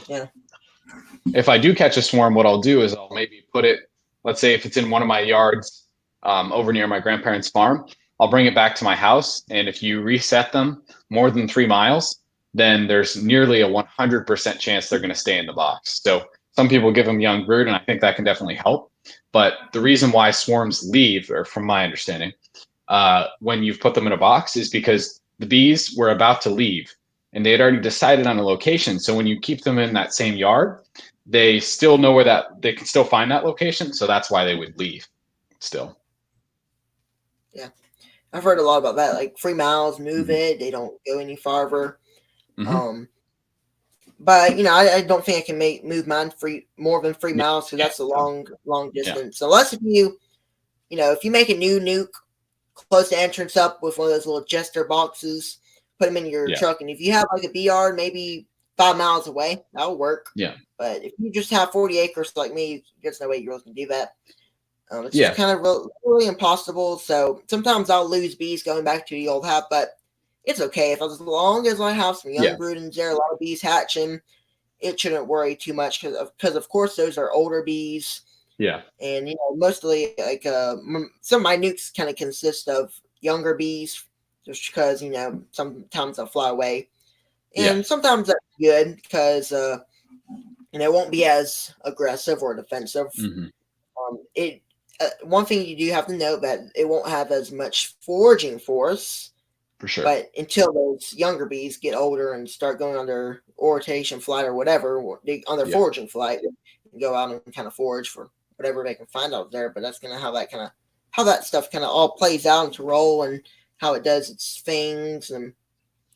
if I do catch a swarm, what I'll do is I'll maybe put it, let's say if it's in one of my yards over near my grandparents' farm, I'll bring it back to my house. And if you reset them more than 3 miles, then there's nearly a 100% chance they're going to stay in the box. So some people give them young brood, and I think that can definitely help. But the reason why swarms leave, or from my understanding, when you've put them in a box is because the bees were about to leave and they had already decided on a location. So when you keep them in that same yard, they still know they can still find that location. So that's why they would leave still. Yeah. I've heard a lot about that. Like 3 miles, move it. They don't go any farther. But I don't think I can move mine more than 3 miles, because that's a long distance. Unless if you make a new nuke, close the entrance up with one of those little jester boxes, put them in your truck, and if you have like a bee yard, maybe 5 miles away, that'll work. Yeah. But if you just have 40 acres like me, there's no way you really can do that. It's just kind of really impossible. So sometimes I'll lose bees going back to the old hat, but it's okay. As long as I have some young broodings there, a lot of bees hatching, it shouldn't worry too much, because of course those are older bees. Yeah. And mostly like some of my nukes kind of consist of younger bees, just because sometimes they'll fly away, and sometimes that's good because it won't be as aggressive or defensive. One thing you do have to note, that it won't have as much foraging force. For sure. But until those younger bees get older and start going on their orientation flight or whatever, on their foraging flight, and go out and kind of forage for whatever they can find out there. But that's kind of how that stuff kind of all plays out into role, and how it does its things, and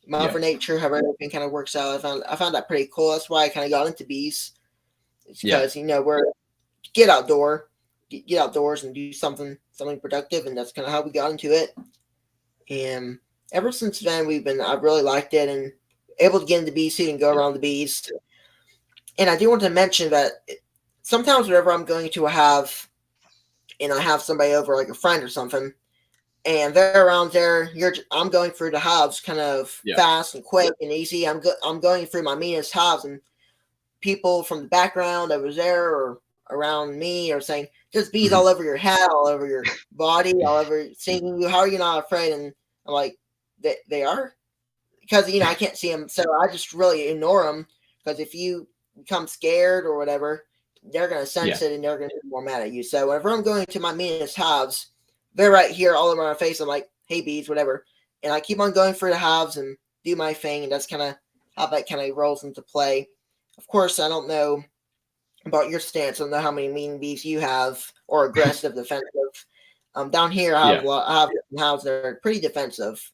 Mother Nature, how everything kind of works out. I found that pretty cool. That's why I kind of got into bees. It's because we're get outdoors and do something productive, and that's kind of how we got into it. And ever since then, I've really liked it, and able to get into bee suit and go around the bees. And I do want to mention that sometimes whenever I'm going to a hive, and I have somebody over, like a friend or something, and they're around there, I'm going through the hives kind of fast and quick and easy. I'm going through my meanest hives, and people from the background that was there or around me are saying, "There's bees all over your head, all over your body, all over singing you. How are you not afraid?" And I'm like, they are, because I can't see them, so I just really ignore them, because if you become scared or whatever, they're gonna sense it, and they're gonna be more mad at you. So whenever I'm going to my meanest hives, they're right here all over my face. I'm like, "Hey bees," whatever, and I keep on going through the hives and do my thing, and that's kind of how that kind of rolls into play. Of course, I don't know about your stance. I don't know how many mean bees you have, or aggressive, defensive. Down here, I have hives that are pretty defensive.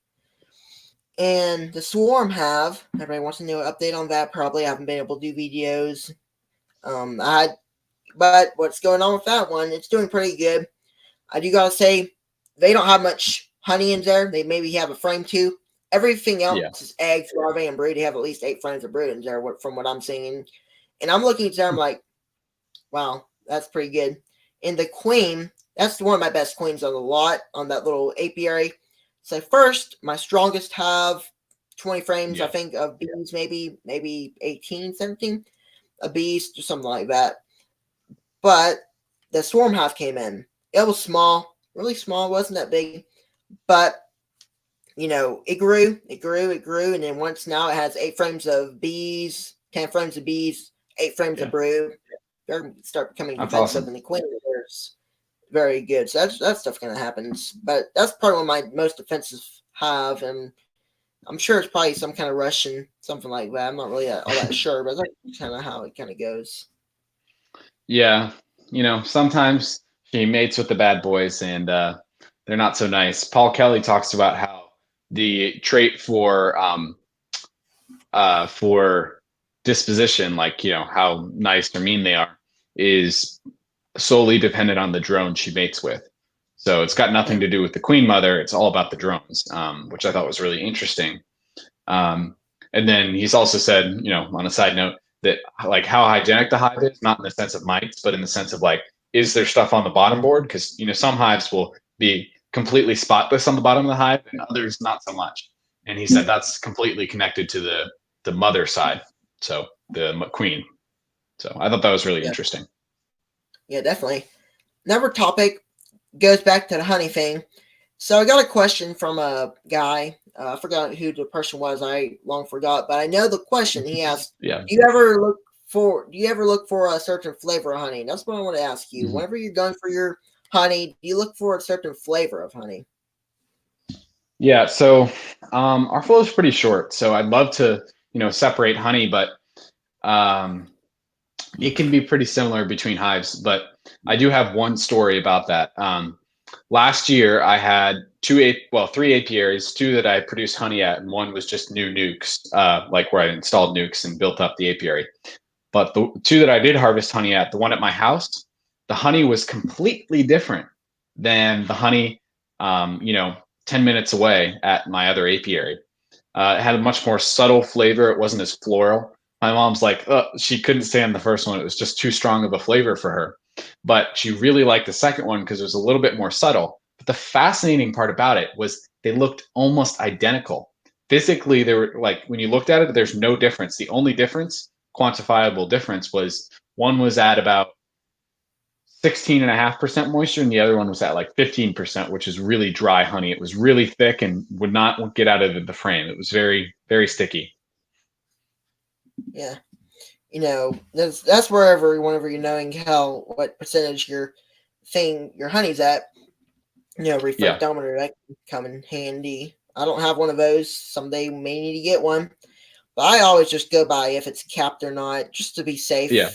And the swarm hive, everybody wants to know an update on that. Probably I haven't been able to do videos. But what's going on with that one? It's doing pretty good. I do gotta say, they don't have much honey in there. They maybe have a frame too. Everything else is eggs, larvae, and brood. They have at least 8 frames of brood in there, from what I'm seeing. And I'm looking at them, I'm like, wow, that's pretty good. And the queen, that's one of my best queens on the lot, on that little apiary. So first, my strongest hive, 20 frames, I think, of bees, maybe 18, 17 of bees, or something like that. But the swarm hive came in. It was small, really small, wasn't that big. But, it grew, and then once now it has 8 frames of bees, 10 frames of bees, 8 frames of brood. They're going to start becoming defensive, awesome. And the queen is very good. So that stuff kind of happens. But that's probably one of my most defensive hive, and I'm sure it's probably some kind of Russian, something like that. I'm not really all that sure, but that's kind of how it kind of goes. Yeah. Sometimes she mates with the bad boys, and they're not so nice. Paul Kelly talks about how the trait for disposition, like, how nice or mean they are, is solely dependent on the drone she mates with. So it's got nothing to do with the queen mother. It's all about the drones, which I thought was really interesting. And then he's also said, on a side note, that like how hygienic the hive is, not in the sense of mites, but in the sense of like, is there stuff on the bottom board? Because some hives will be completely spotless on the bottom of the hive, and others not so much. And he said that's completely connected to the mother side, so the queen. So I thought that was really interesting. Yeah, definitely. Another topic goes back to the honey thing. So I got a question from a guy. I forgot who the person was. I long forgot, but I know the question he asked. Yeah. Do you ever look for a certain flavor of honey? That's what I want to ask you. Mm-hmm. Whenever you're going for your honey, do you look for a certain flavor of honey? Yeah. So our flow is pretty short. So I'd love to separate honey, but it can be pretty similar between hives. But I do have one story about that. Last year, I had three apiaries, two that I produced honey at, and one was just new nukes, like where I installed nukes and built up the apiary. But the two that I did harvest honey at, the one at my house, the honey was completely different than the honey, 10 minutes away at my other apiary. It had a much more subtle flavor. It wasn't as floral. My mom's like, she couldn't stand the first one. It was just too strong of a flavor for her. But she really liked the second one because it was a little bit more subtle. But the fascinating part about it was they looked almost identical. Physically, they were like, when you looked at it, there's no difference. The only difference, quantifiable difference, was one was at about 16.5% moisture and the other one was at like 15%, which is really dry honey. It was really thick and would not get out of the frame. It was very, very sticky. Yeah. That's whenever you're knowing what percentage your honey's at, refractometer, that can come in handy. I don't have one of those. Someday we may need to get one. But I always just go by if it's capped or not, just to be safe. Yeah.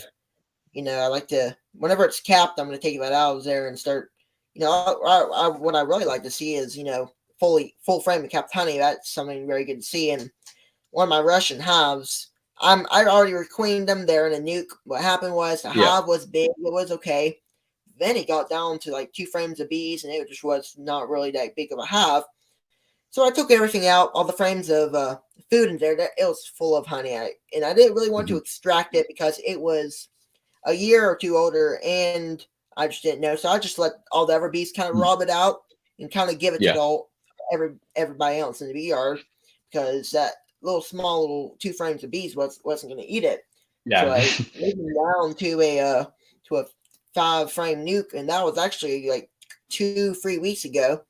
I like to, whenever it's capped, I'm going to take it out of there and start, what I really like to see is, full frame of capped honey. That's something very good to see. And one of my Russian hives, I already requeened them there in a nuke. What happened was the hive was big. It was okay. Then it got down to like 2 frames of bees, and it just was not really that big of a hive. So I took everything out, all the frames of food in there. It was full of honey. And I didn't really want to extract it because it was a year or two older, and I just didn't know. So I just let all the other bees kind of rob it out and kind of give it to everybody else in the bee yard, because that small little 2 frames of bees wasn't going to eat it. Yeah. So I moved them down to a 5 frame nuke, and that was actually like 2-3 weeks ago.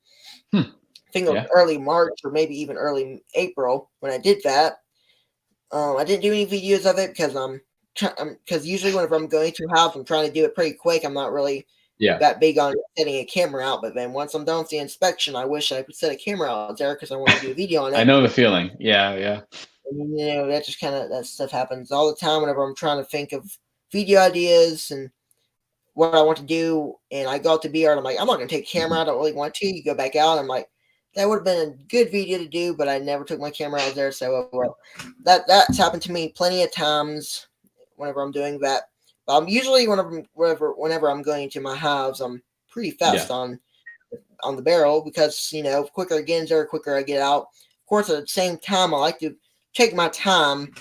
I think it was early March or maybe even early April when I did that. I didn't do any videos of it because usually whenever I'm going to a house, I'm trying to do it pretty quick. I'm not really that big on setting a camera out. But then once I'm done with the inspection, I wish I could set a camera out there because I want to do a video on it. I know the feeling. Yeah. And, that just that stuff happens all the time whenever I'm trying to think of video ideas and what I want to do. And I go out to bee yard, I'm like, I'm not going to take a camera. I don't really want to. You go back out. I'm like, that would have been a good video to do, but I never took my camera out there. So that's happened to me plenty of times whenever I'm doing that. But I'm usually whenever I'm going to my hives, I'm pretty fast on the barrel because quicker I get in there, quicker I get out. Of course, at the same time, I like to take my time,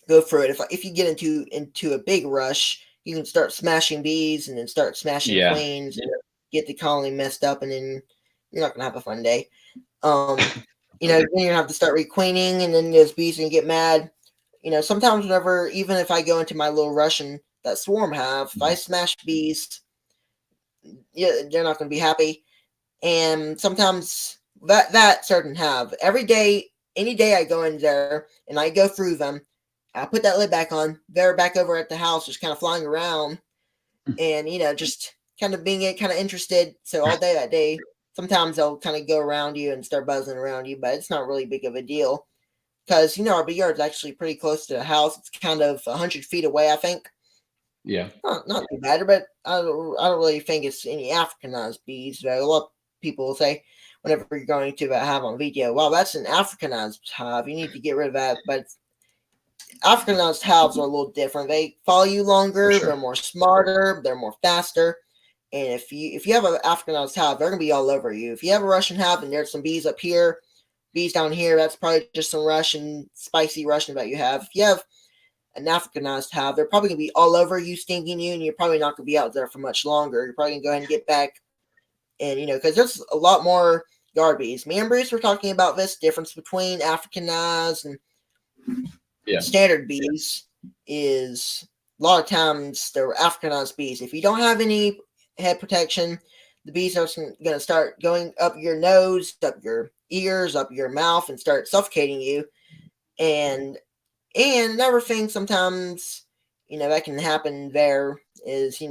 go through it. If you get into a big rush, you can start smashing bees and then start smashing queens and get the colony messed up, and then you're not gonna have a fun day. Then you have to start requeening, and then those bees can get mad. Sometimes even if I go into my little Russian, that swarm hive, if I smash bees, they're not gonna be happy. And sometimes that certain hive, every day, any day I go in there and I go through them, I put that lid back on, they're back over at the house, just kind of flying around and, just kind of being kind of interested. So all day that day, sometimes they'll kind of go around you and start buzzing around you, but it's not really big of a deal because, our bee yard is actually pretty close to the house. It's kind of 100 feet away, I think. Yeah. Not too bad, but I don't really think it's any Africanized bees. A lot of people will say whenever you're going to have on video, wow, that's an Africanized hive. You need to get rid of that. But Africanized hives are a little different. They follow you longer. For sure. They're more smarter. They're more faster. And if you have an Africanized hive, they're gonna be all over you. If you have a Russian hive and there's some bees up here, bees down here, that's probably just some spicy Russian that you have. If you have an Africanized hive, they're probably gonna be all over you, stinging you, and you're probably not gonna be out there for much longer. You're probably gonna go ahead and get back, and because there's a lot more guard bees. Me and Bruce were talking about this difference between Africanized and standard bees is a lot of times they're Africanized bees. If you don't have any head protection, the bees are going to start going up your nose, up your ears, up your mouth, and start suffocating you. And another thing sometimes, that can happen there is,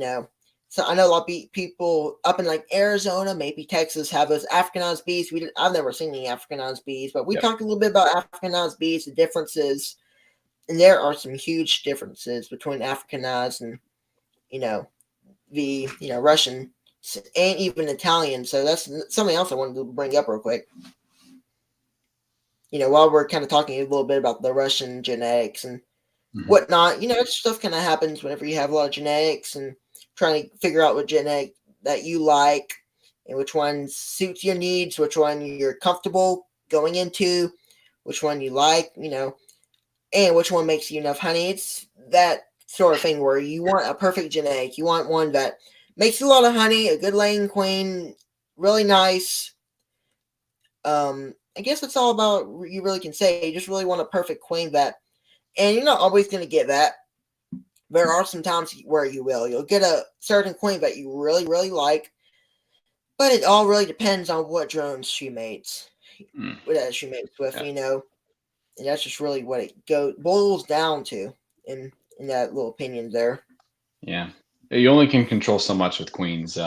so I know a lot of people up in like Arizona, maybe Texas, have those Africanized bees. I've never seen any Africanized bees, but we talked a little bit about Africanized bees, the differences. And there are some huge differences between Africanized and, the, Russian and even Italian. So that's something else I wanted to bring up real quick. While we're kind of talking a little bit about the Russian genetics and whatnot, stuff kind of happens whenever you have a lot of genetics and trying to figure out what genetic that you like and which one suits your needs, which one you're comfortable going into, which one you like, and which one makes you enough honey. It's that sort of thing where you want a perfect genetic. You want one that makes a lot of honey, a good laying queen, really nice. I guess that's all about you really can say. You just really want a perfect queen and you're not always going to get that. There are some times where you will. You'll get a certain queen that you really, really like, but it all really depends on what drones she mates. What she mates with, and that's just really what it boils down to in that little opinion there. Yeah. You only can control so much with queens.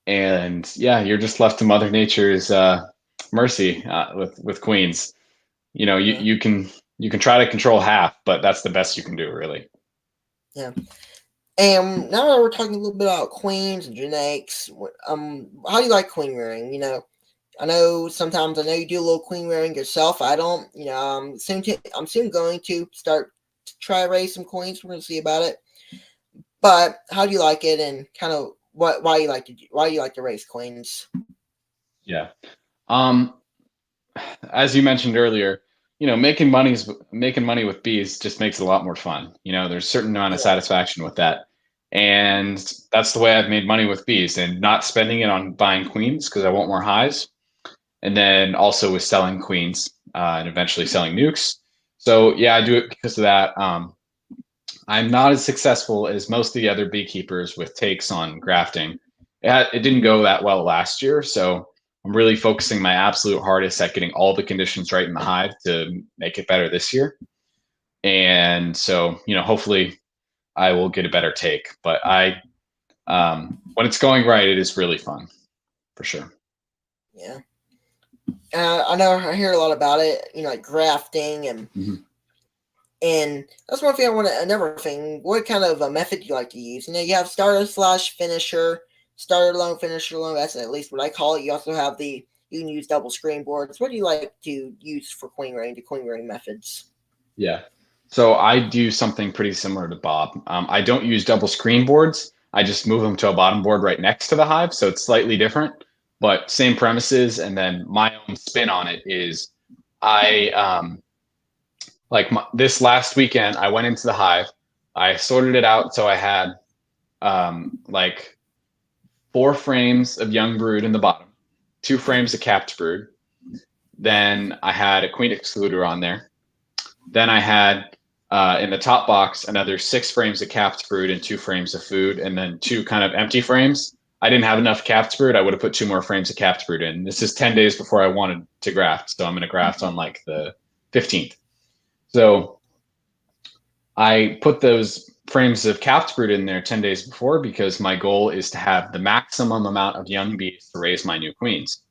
And you're just left to Mother Nature's mercy with queens. You can try to control half, but that's the best you can do, really. Yeah. And now that we're talking a little bit about queens and genetics, how do you like queen rearing? I know you do a little queen rearing yourself. I don't. I'm soon going to start to try to raise some queens. We're going to see about it. But how do you like it, and kind of why you like to raise queens? Yeah. As you mentioned earlier, making money with bees just makes it a lot more fun. There's a certain amount of satisfaction with that. And that's the way I've made money with bees, and not spending it on buying queens because I want more hives. And then also with selling queens and eventually selling nukes. So I do it because of that. I'm not as successful as most of the other beekeepers with takes on grafting. It didn't go that well last year, so I'm really focusing my absolute hardest at getting all the conditions right in the hive to make it better this year. And so, hopefully I will get a better take. But when it's going right, it is really fun, for sure. Yeah. I hear a lot about it, like grafting and that's one thing another thing. What kind of a method do you like to use? You have starter/finisher, starter loan, finisher loan. That's at least what I call it. You also have you can use double screen boards. What do you like to use for queen rearing methods? Yeah. So I do something pretty similar to Bob. I don't use double screen boards. I just move them to a bottom board right next to the hive. So it's slightly different, but same premises. And then my own spin on it is this last weekend, I went into the hive. I sorted it out. So I had 4 frames of young brood in the bottom, 2 frames of capped brood. Then I had a queen excluder on there. Then I had in the top box another 6 frames of capped brood and 2 frames of food, and then 2 kind of empty frames. I didn't have enough capped brood. I would have put 2 more frames of capped brood in. This is 10 days before I wanted to graft, so I'm going to graft on the 15th. So I put those frames of capped brood in there 10 days before because my goal is to have the maximum amount of young bees to raise my new queens.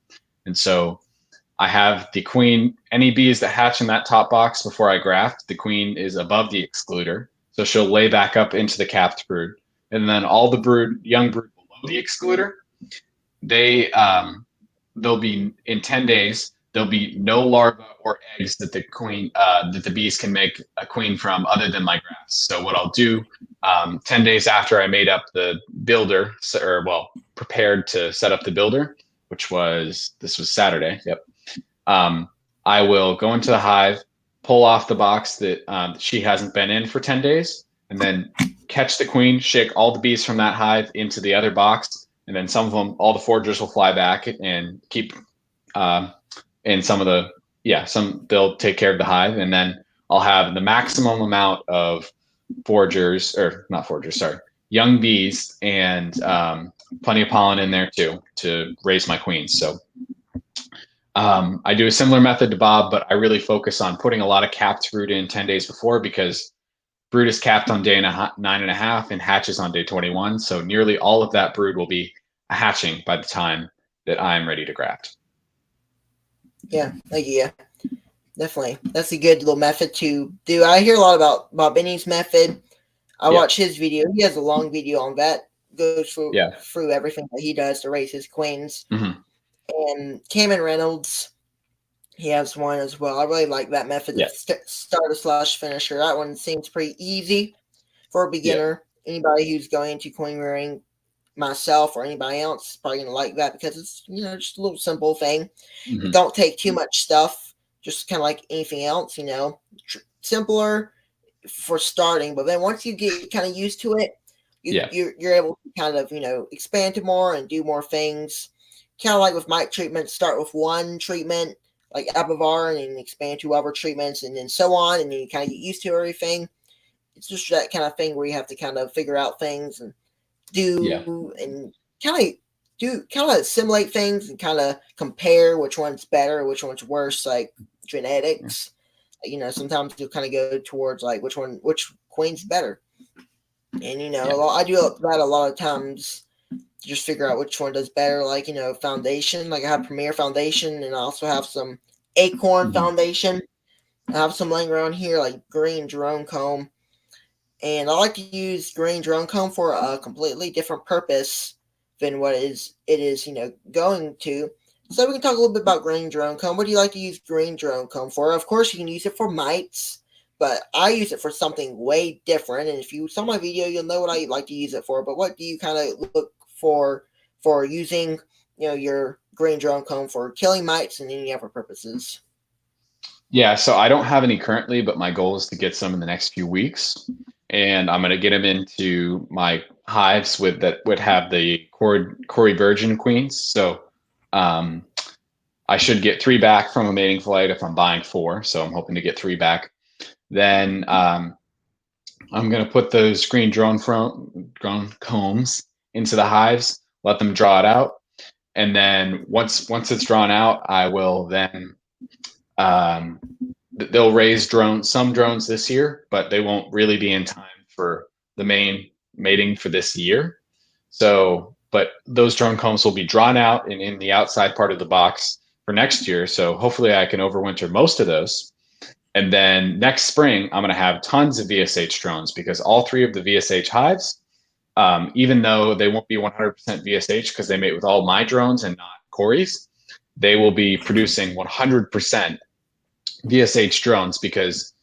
And so I have the queen, any bees that hatch in that top box before I graft, the queen is above the excluder. So she'll lay back up into the capped brood. And then all the young brood below the excluder, they'll be in 10 days, there'll be no larvae or eggs that the bees can make a queen from other than my grass. So what I'll do, 10 days after I made up the builder, prepared to set up the builder, this was Saturday. Yep. I will go into the hive, pull off the box that she hasn't been in for 10 days, and then catch the queen, shake all the bees from that hive into the other box. And then some of them, all the foragers will fly back and keep, and they'll take care of the hive. And then I'll have the maximum amount of young bees and plenty of pollen in there too to raise my queens. So I do a similar method to Bob, but I really focus on putting a lot of capped brood in 10 days before, because brood is capped on day 9.5 and hatches on day 21. So nearly all of that brood will be hatching by the time that I'm ready to graft. Yeah, definitely. That's a good little method to do. I hear a lot about Bob Benny's method. I watch his video. He has a long video on that. Goes through everything that he does to raise his queens. Mm-hmm. And Cameron Reynolds, he has one as well. I really like that method. Yeah. Starter/finisher. That one seems pretty easy for a beginner. Yeah. Anybody who's going into queen rearing, myself or anybody else, is probably going to like that, because it's, just a little simple thing. Mm-hmm. Don't take too much stuff. Just kind of like anything else, simpler for starting. But then once you get kind of used to it, you're able to kind of, expand to more and do more things. Kind of like with mite treatment, start with one treatment, like Apivar, and then expand to other treatments, and then so on, and then you kind of get used to everything. It's just that kind of thing where you have to kind of figure out things and do and kind of simulate things and kind of compare which one's better, which one's worse, like genetics. Sometimes you'll kind of go towards like which queen's better. And I do that a lot of times to just figure out which one does better. Like foundation. Like I have Premier Foundation, and I also have some Acorn Foundation. I have some laying around here like green drone comb, and I like to use green drone comb for a completely different purpose than what it is going to. So we can talk a little bit about green drone comb. What do you like to use green drone comb for? Of course, you can use it for mites, but I use it for something way different. And if you saw my video, you'll know what I like to use it for. But what do you kind of look for using, your green drone comb for killing mites and any other purposes? Yeah, so I don't have any currently, but my goal is to get some in the next few weeks. And I'm going to get them into my hives that would have the Cory Virgin queens. So I should get 3 back from a mating flight if I'm buying 4. So I'm hoping to get 3 back. Then I'm going to put those green drone combs into the hives, let them draw it out. And then once it's drawn out, I will then they'll raise some drones this year, but they won't really be in time for the main mating for this year. So, but those drone combs will be drawn out and in the outside part of the box for next year. So hopefully I can overwinter most of those. And then next spring, I'm going to have tons of VSH drones, because all 3 of the VSH hives, even though they won't be 100% VSH because they mate with all my drones and not Cory's, they will be producing 100% VSH drones, because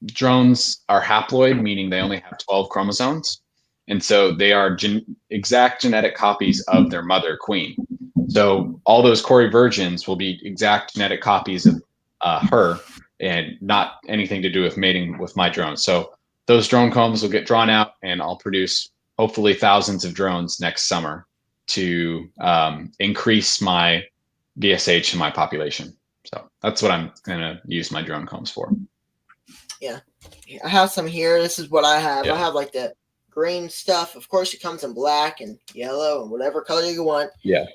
drones are haploid, meaning they only have 12 chromosomes. And so they are exact genetic copies of their mother queen. So all those Cory Virgins will be exact genetic copies of her, and not anything to do with mating with my drone. So those drone combs will get drawn out, and I'll produce hopefully thousands of drones next summer to increase my VSH in my population. So that's what I'm going to use my drone combs for. Yeah. I have some here. This is what I have. Yeah. I have like the green stuff. Of course, it comes in black and yellow and whatever color you want. Yeah.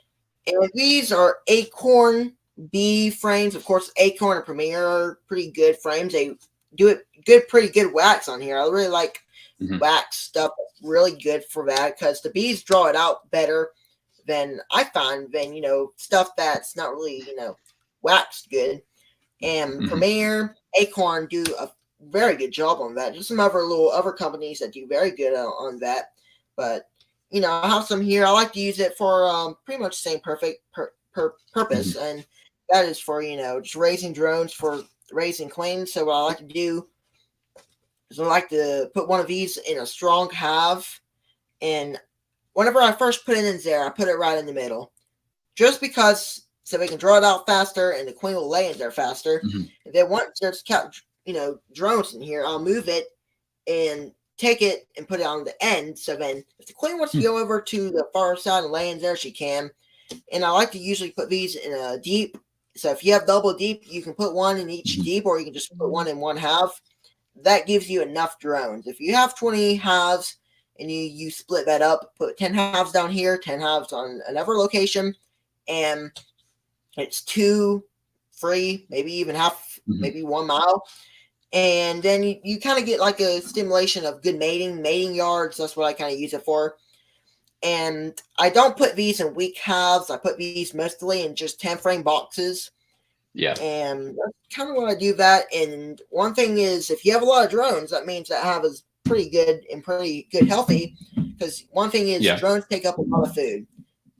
And these are Acorn bee frames. Of course, Acorn and Premier are pretty good frames. They do pretty good wax on here. I really like wax stuff. Really good for that, because the bees draw it out better than I find than stuff that's not really waxed good. And Premier, Acorn do a very good job on that. Just some other companies that do very good on that. But I have some here. I like to use it for pretty much the same purpose. And that is for, just raising drones for raising queens. So what I like to do is I like to put one of these in a strong hive. And whenever I first put it in there, I put it right in the middle. Just because, so we can draw it out faster and the queen will lay in there faster. Mm-hmm. If they want there's drones in here, I'll move it and take it and put it on the end. So then if the queen wants to go over to the far side and lay in there, she can. And I like to usually put these in a deep. So if you have double deep, you can put one in each deep, or you can just put one in one half. That gives you enough drones. If you have 20 halves and you split that up, put 10 halves down here, 10 halves on another location, and it's 2, 3, maybe even half, maybe 1 mile. And then you kind of get like a stimulation of good mating yards. That's what I kind of use it for. And I don't put these in weak halves. I put these mostly in just 10 frame boxes. Yeah. And that's kind of what I do that. And one thing is, if you have a lot of drones, that means that hive is pretty good and pretty good healthy. Because one thing is drones take up a lot of food.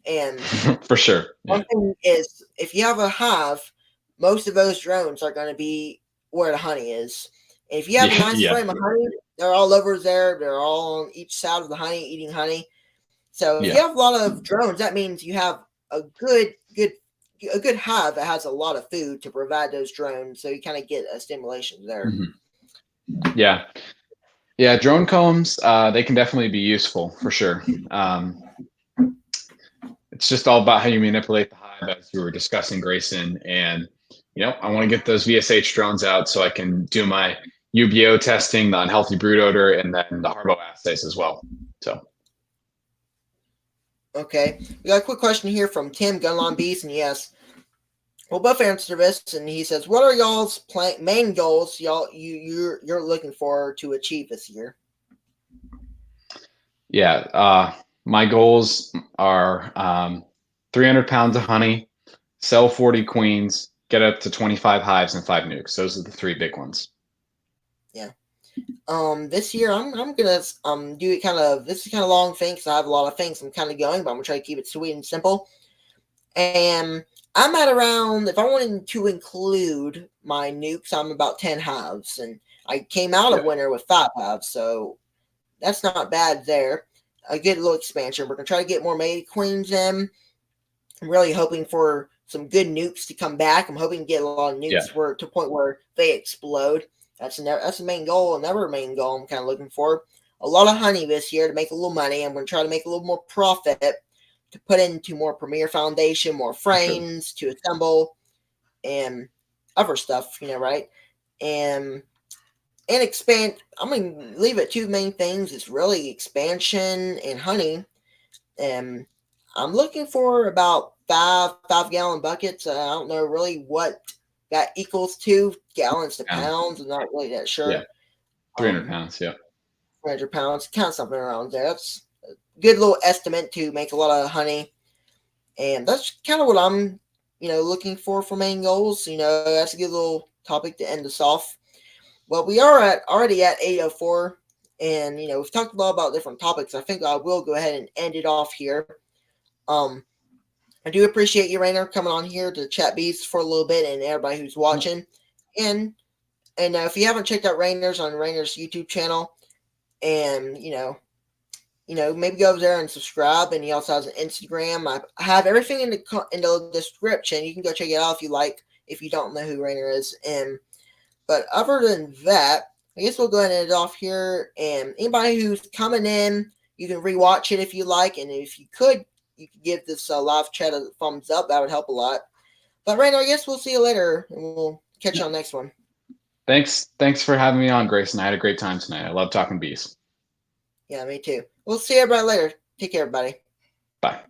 And for sure. One thing is, if you have a hive, most of those drones are going to be where the honey is. And if you have a nice frame of honey, they're all over there. They're all on each side of the honey, eating honey. So if you have a lot of drones, that means you have a good hive that has a lot of food to provide those drones. So you kind of get a stimulation there. Yeah. Drone combs, they can definitely be useful for sure. It's just all about how you manipulate the hive, as we were discussing, Grayson. And, I want to get those VSH drones out so I can do my UBO testing, the unhealthy brood odor, and then the Harbo assays as well. So. Okay. We got a quick question here from Tim Gunlawn Beast, and yes, we'll both answer this. And he says, "What are y'all's main goals you're looking for to achieve this year?" Yeah, my goals are 300 pounds of honey, sell 40 queens, get up to 25 hives and 5 nukes. Those are the 3 big ones. Yeah. This year I'm gonna do it kind of. This is kind of long thing because I have a lot of things I'm kind of going, but I'm gonna try to keep it sweet and simple. And I'm at around, if I wanted to include my nukes, I'm about 10 hives, and I came out of winter with 5 hives, so that's not bad there. A good little expansion. We're gonna try to get more mated queens in. I'm really hoping for some good nukes to come back. I'm hoping to get a lot of nukes to a point where they explode. That's the main goal. Another main goal I'm kind of looking for. A lot of honey this year to make a little money. I'm going to try to make a little more profit to put into more Premier Foundation, more frames to assemble, and other stuff, right? And expand. I'm going to leave it 2 main things. It's really expansion and honey. And I'm looking for about 5-gallon buckets. I don't know really what that equals to gallons to pounds. I'm not really that sure. 300 pounds. 300 pounds, kind of something around there. That's a good little estimate to make a lot of honey. And that's kind of what I'm, looking for main goals. That's a good little topic to end us off. Well, we are already at 8:04, and we've talked a lot about different topics. I think I will go ahead and end it off here. I do appreciate you, Rainier, coming on here to chat bees for a little bit, and everybody who's watching. And if you haven't checked out Rainier's on Rainier's YouTube channel, and maybe go over there and subscribe. And he also has an Instagram. I have everything in the description. You can go check it out if you like. If you don't know who Rainier is, but other than that, I guess we'll go ahead and end it off here. And anybody who's coming in, you can rewatch it if you like, and if you could give this live chat a thumbs up. That would help a lot. But Rainier, I guess we'll see you later, and we'll catch you on the next one. Thanks for having me on, Grayson. I had a great time tonight. I love talking bees. Yeah, me too. We'll see everybody later. Take care, everybody. Bye.